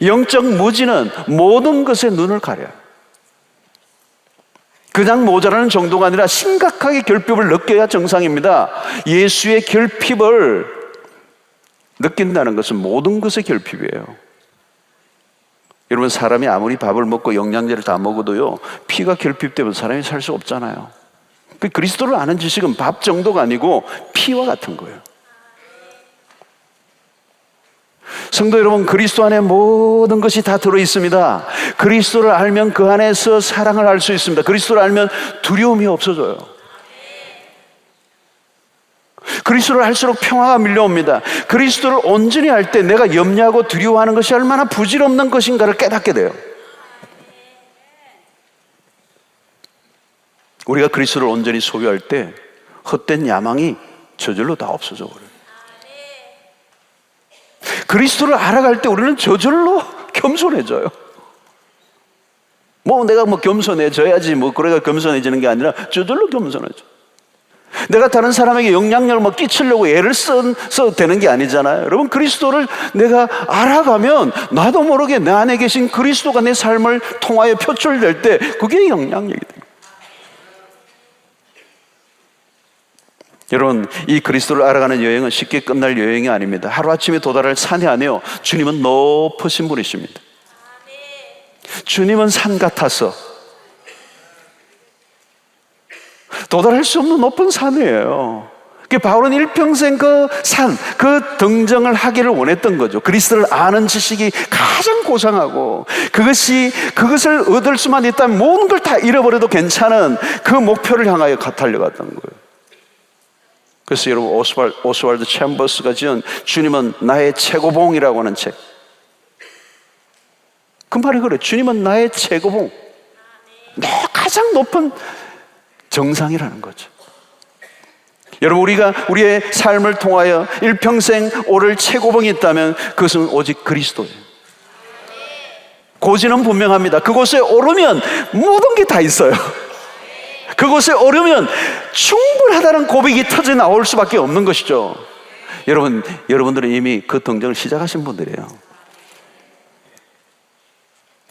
영적 무지는 모든 것에 눈을 가려요. 그냥 모자라는 정도가 아니라 심각하게 결핍을 느껴야 정상입니다. 예수의 결핍을 느낀다는 것은 모든 것의 결핍이에요. 여러분, 사람이 아무리 밥을 먹고 영양제를 다 먹어도요, 피가 결핍되면 사람이 살 수 없잖아요. 그리스도를 아는 지식은 밥 정도가 아니고 피와 같은 거예요. 성도 여러분, 그리스도 안에 모든 것이 다 들어있습니다. 그리스도를 알면 그 안에서 사랑을 알 수 있습니다. 그리스도를 알면 두려움이 없어져요. 그리스도를 알수록 평화가 밀려옵니다. 그리스도를 온전히 알 때 내가 염려하고 두려워하는 것이 얼마나 부질없는 것인가를 깨닫게 돼요. 우리가 그리스도를 온전히 소유할 때 헛된 야망이 저절로 다 없어져 버려요. 그리스도를 알아갈 때 우리는 저절로 겸손해져요. 내가 겸손해져야지 그래가 겸손해지는 게 아니라 저절로 겸손해져. 내가 다른 사람에게 영향력을 끼치려고 애를 써도 되는 게 아니잖아요. 여러분, 그리스도를 내가 알아가면 나도 모르게 내 안에 계신 그리스도가 내 삶을 통하여 표출될 때 그게 영향력이 돼요. 여러분, 이 그리스도를 알아가는 여행은 쉽게 끝날 여행이 아닙니다. 하루아침에 도달할 산이 아니에요. 주님은 높으신 분이십니다. 주님은 산 같아서 도달할 수 없는 높은 산이에요. 바울은 일평생 그 산, 그 등정을 하기를 원했던 거죠. 그리스도를 아는 지식이 가장 고상하고 그것을 얻을 수만 있다면 모든 걸 다 잃어버려도 괜찮은 그 목표를 향하여 달려갔던 거예요. 그래서 여러분, 오스왈드 챔버스가 지은 주님은 나의 최고봉이라고 하는 책, 그 말이 그래요. 주님은 나의 최고봉, 가장 높은 정상이라는 거죠. 여러분, 우리가 우리의 삶을 통하여 일평생 오를 최고봉이 있다면 그것은 오직 그리스도예요. 고지는 분명합니다. 그곳에 오르면 모든 게 다 있어요. 그곳에 오르면 충분하다는 고백이 터져 나올 수밖에 없는 것이죠. 여러분들은 이미 그 등정을 시작하신 분들이에요.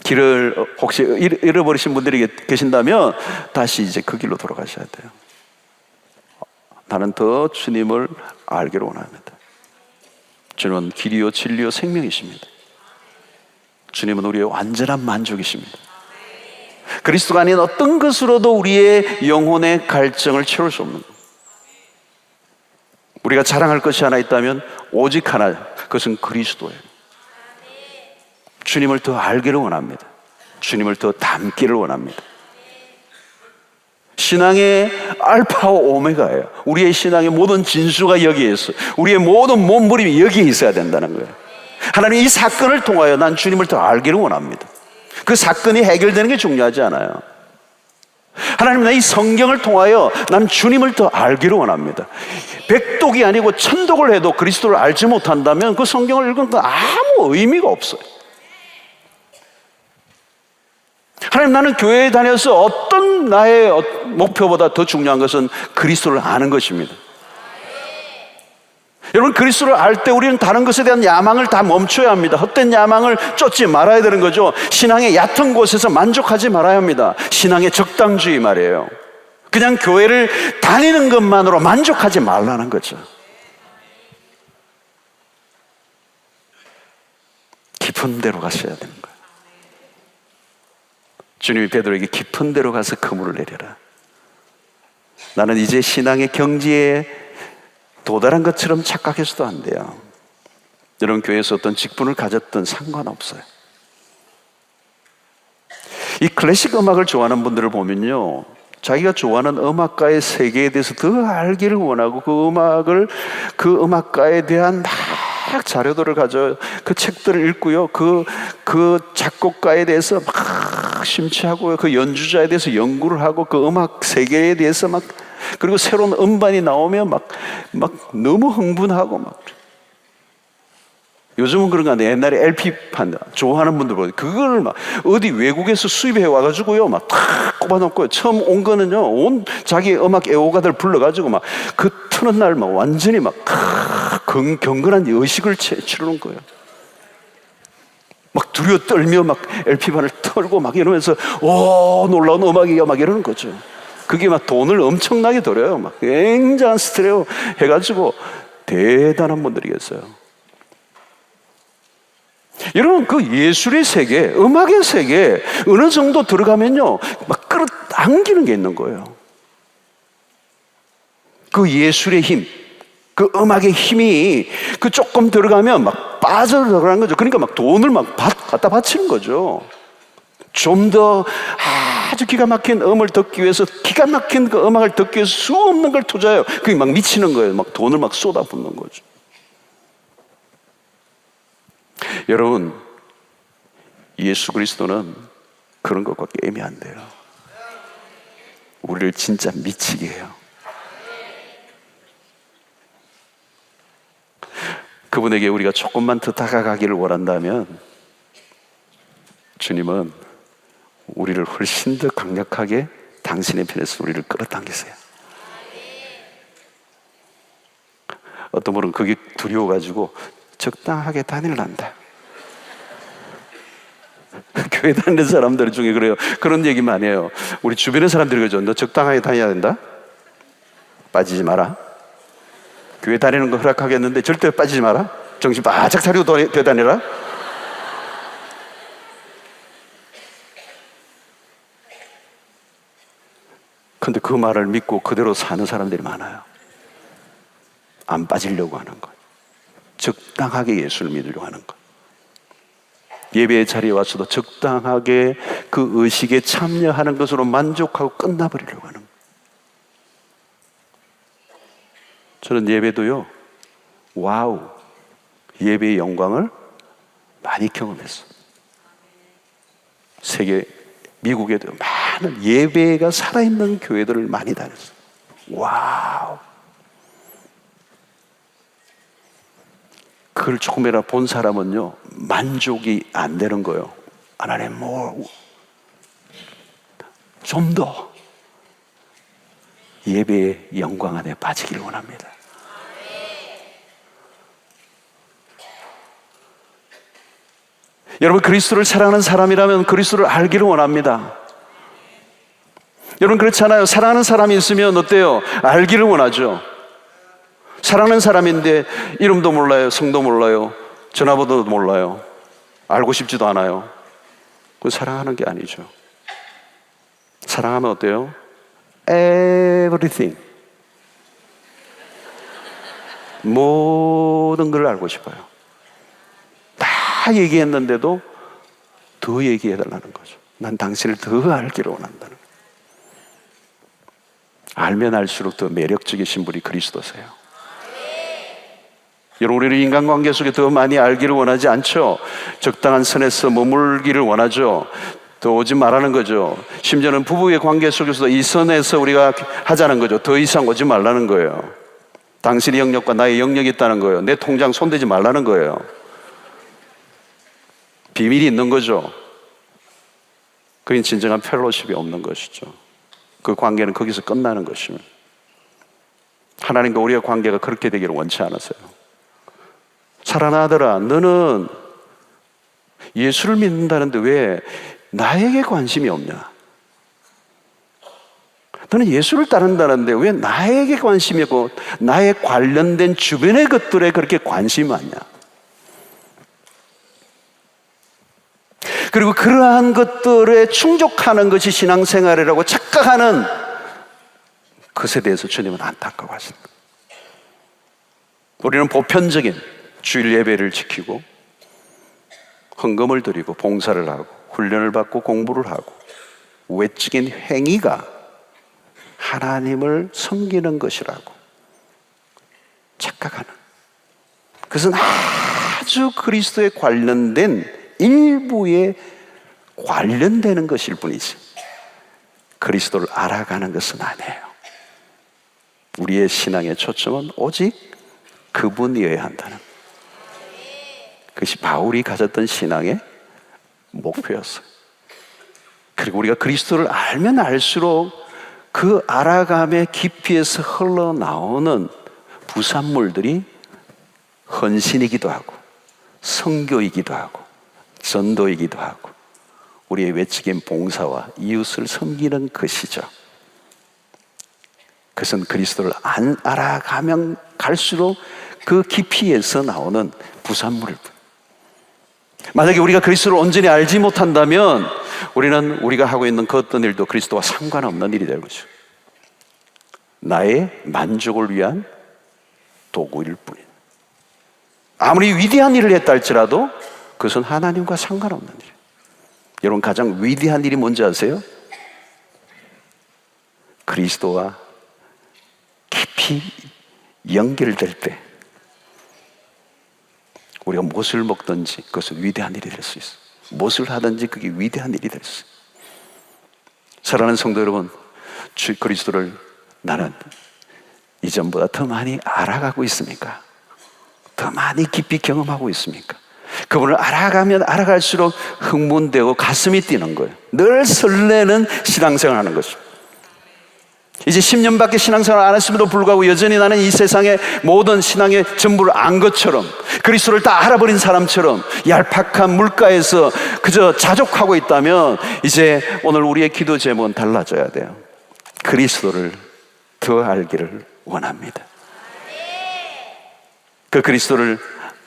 길을 혹시 잃어버리신 분들이 계신다면 다시 이제 그 길로 돌아가셔야 돼요. 나는 더 주님을 알기를 원합니다. 주님은 길이요 진리요 생명이십니다. 주님은 우리의 완전한 만족이십니다. 그리스도가 아닌 어떤 것으로도 우리의 영혼의 갈증을 채울 수 없는 것. 우리가 자랑할 것이 하나 있다면 오직 하나, 그것은 그리스도예요. 주님을 더 알기를 원합니다. 주님을 더 닮기를 원합니다. 신앙의 알파와 오메가예요. 우리의 신앙의 모든 진수가 여기에 있어요. 우리의 모든 몸부림이 여기에 있어야 된다는 거예요. 하나님, 이 사건을 통하여 난 주님을 더 알기를 원합니다. 그 사건이 해결되는 게 중요하지 않아요. 하나님, 나 이 성경을 통하여 난 주님을 더 알기를 원합니다. 백독이 아니고 천독을 해도 그리스도를 알지 못한다면 그 성경을 읽은 건 아무 의미가 없어요. 하나님, 나는 교회에 다녀서 어떤 나의 목표보다 더 중요한 것은 그리스도를 아는 것입니다. 여러분, 그리스도를 알 때 우리는 다른 것에 대한 야망을 다 멈춰야 합니다. 헛된 야망을 쫓지 말아야 되는 거죠. 신앙의 얕은 곳에서 만족하지 말아야 합니다. 신앙의 적당주의 말이에요. 그냥 교회를 다니는 것만으로 만족하지 말라는 거죠. 깊은 데로 가셔야 되는 거예요. 주님이 베드로에게 깊은 데로 가서 그물을 내려라. 나는 이제 신앙의 경지에 도달한 것처럼 착각해서도 안 돼요. 여러분, 교회에서 어떤 직분을 가졌든 상관없어요. 이 클래식 음악을 좋아하는 분들을 보면요, 자기가 좋아하는 음악가의 세계에 대해서 더 알기를 원하고 그 음악가에 대한 막 자료들을 가져 그 책들을 읽고요, 그 작곡가에 대해서 막 심취하고 그 연주자에 대해서 연구를 하고 그 음악 세계에 대해서 막, 그리고 새로운 음반이 나오면 막 너무 흥분하고 요즘은 그런 거 아니에요. 옛날에 LP판 좋아하는 분들 보면 그걸 막 어디 외국에서 수입해 와가지고요, 막 탁 꼽아놓고, 처음 온 거는요, 온 자기 음악 애호가들 불러가지고 막 그 트는 날 막 완전히 막 경건한 의식을 치르는 거예요. 막 두려워 떨며 막 LP판을 털고 막 이러면서 오, 놀라운 음악이야 막 이러는 거죠. 그게 막 돈을 엄청나게 들여요. 막 굉장한 스트레오 해가지고 대단한 분들이 계세요. 여러분, 그 예술의 세계, 음악의 세계 어느 정도 들어가면요, 막 끌어당기는 게 있는 거예요. 그 예술의 힘, 그 음악의 힘이 그 조금 들어가면 막 빠져들어가는 거죠. 그러니까 막 돈을 막 갖다 바치는 거죠. 좀 더 아주 기가 막힌 음을 듣기 위해서, 기가 막힌 그 음악을 듣기 위해서 수 없는 걸 투자해요. 그게 막 미치는 거예요. 막 돈을 막 쏟아붓는 거죠. 여러분, 예수 그리스도는 그런 것과 게임이 안 돼요. 우리를 진짜 미치게 해요. 그분에게 우리가 조금만 더 다가가기를 원한다면 주님은 우리를 훨씬 더 강력하게 당신의 편에서 우리를 끌어당기세요. 어떤 분은 그게 두려워가지고 적당하게 다닐란다. 교회 다니는 사람들 중에 그래요. 그런 얘기 많이 해요. 우리 주변의 사람들이 그러죠. 너 적당하게 다녀야 된다. 빠지지 마라. 교회 다니는 거 허락하겠는데 절대 빠지지 마라. 정신 바짝 차리고 교회 다니라. 근데 그 말을 믿고 그대로 사는 사람들이 많아요. 안 빠지려고 하는 것, 적당하게 예수를 믿으려고 하는 것, 예배의 자리에 와서도 적당하게 그 의식에 참여하는 것으로 만족하고 끝나버리려고 하는 것. 저는 예배도요, 와우, 예배의 영광을 많이 경험했어요. 세계 미국에도 많은 예배가 살아있는 교회들을 많이 다녔어요. 와우. 그걸 조금이라도 본 사람은요, 만족이 안 되는 거예요. 하나님, 좀 더 예배의 영광 안에 빠지기를 원합니다. 여러분, 그리스도를 사랑하는 사람이라면 그리스도를 알기를 원합니다. 여러분, 그렇잖아요. 사랑하는 사람이 있으면 어때요? 알기를 원하죠. 사랑하는 사람인데 이름도 몰라요, 성도 몰라요, 전화번호도 몰라요, 알고 싶지도 않아요. 그건 사랑하는 게 아니죠. 사랑하면 어때요? Everything, 모든 걸 알고 싶어요. 다 얘기했는데도 더 얘기해달라는 거죠. 난 당신을 더 알기를 원한다는 거예요. 알면 알수록 더 매력적이신 분이 그리스도세요. 여러분, 우리는 인간관계 속에 더 많이 알기를 원하지 않죠. 적당한 선에서 머물기를 원하죠. 더 오지 말라는 거죠. 심지어는 부부의 관계 속에서도 이 선에서 우리가 하자는 거죠. 더 이상 오지 말라는 거예요. 당신의 영역과 나의 영역이 있다는 거예요. 내 통장 손대지 말라는 거예요. 비밀이 있는 거죠. 그게 진정한 펠로십이 없는 것이죠. 그 관계는 거기서 끝나는 것입니다. 하나님과 우리의 관계가 그렇게 되기를 원치 않으세요. 사랑하는 아들아, 너는 예수를 믿는다는데 왜 나에게 관심이 없냐? 너는 예수를 따른다는데 왜 나에게 관심이 없고 나에 관련된 주변의 것들에 그렇게 관심이 많냐? 그리고 그러한 것들에 충족하는 것이 신앙생활이라고 착각하는 것에 대해서 주님은 안타까워하십니다. 우리는 보편적인 주일 예배를 지키고 헌금을 드리고 봉사를 하고 훈련을 받고 공부를 하고 외적인 행위가 하나님을 섬기는 것이라고 착각하는, 그것은 아주 그리스도에 관련된 일부에 관련되는 것일 뿐이지 그리스도를 알아가는 것은 아니에요. 우리의 신앙의 초점은 오직 그분이어야 한다는, 그것이 바울이 가졌던 신앙의 목표였어요. 그리고 우리가 그리스도를 알면 알수록 그 알아감의 깊이에서 흘러나오는 부산물들이 헌신이기도 하고 선교이기도 하고 전도이기도 하고 우리의 외적인 봉사와 이웃을 섬기는 것이죠. 그것은 그리스도를 안 알아가면 갈수록 그 깊이에서 나오는 부산물일 뿐. 만약에 우리가 그리스도를 온전히 알지 못한다면 우리는 우리가 하고 있는 그 어떤 일도 그리스도와 상관없는 일이 될 거죠. 나의 만족을 위한 도구일 뿐이에요. 아무리 위대한 일을 했다 할지라도 그것은 하나님과 상관없는 일이에요. 여러분, 가장 위대한 일이 뭔지 아세요? 그리스도와 깊이 연결될 때 우리가 무엇을 먹든지 그것은 위대한 일이 될 수 있어요. 무엇을 하든지 그게 위대한 일이 될 수 있어요. 사랑하는 성도 여러분, 주 그리스도를 나는 이전보다 더 많이 알아가고 있습니까? 더 많이 깊이 경험하고 있습니까? 그분을 알아가면 알아갈수록 흥분되고 가슴이 뛰는 거예요. 늘 설레는 신앙생활을 하는 것입니다. 이제 10년밖에 신앙생활을 안 했음에도 불구하고 여전히 나는 이 세상의 모든 신앙의 전부를 안 것처럼, 그리스도를 다 알아버린 사람처럼 얄팍한 물가에서 그저 자족하고 있다면 이제 오늘 우리의 기도 제목은 달라져야 돼요. 그리스도를 더 알기를 원합니다. 그 그리스도를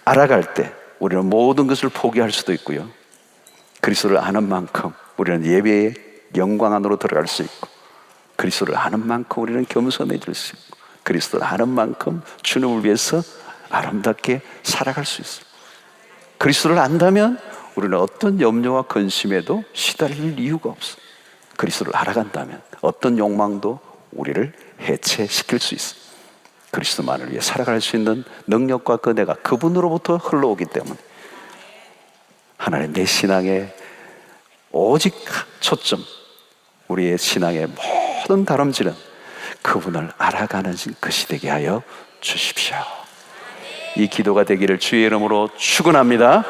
알아갈 때 우리는 모든 것을 포기할 수도 있고요, 그리스도를 아는 만큼 우리는 예배의 영광 안으로 들어갈 수 있고, 그리스도를 아는 만큼 우리는 겸손해질 수 있고, 그리스도를 아는 만큼 주님을 위해서 아름답게 살아갈 수 있어요. 그리스도를 안다면 우리는 어떤 염려와 근심에도 시달릴 이유가 없어요. 그리스도를 알아간다면 어떤 욕망도 우리를 해체시킬 수 있어요. 그리스도만을 위해 살아갈 수 있는 능력과 은혜가 그분으로부터 흘러오기 때문에 하나님, 내 신앙의 오직 초점, 우리의 신앙의 모든 다름질은 그분을 알아가는 것이 되게 하여 주십시오. 이 기도가 되기를 주의 이름으로 축원합니다.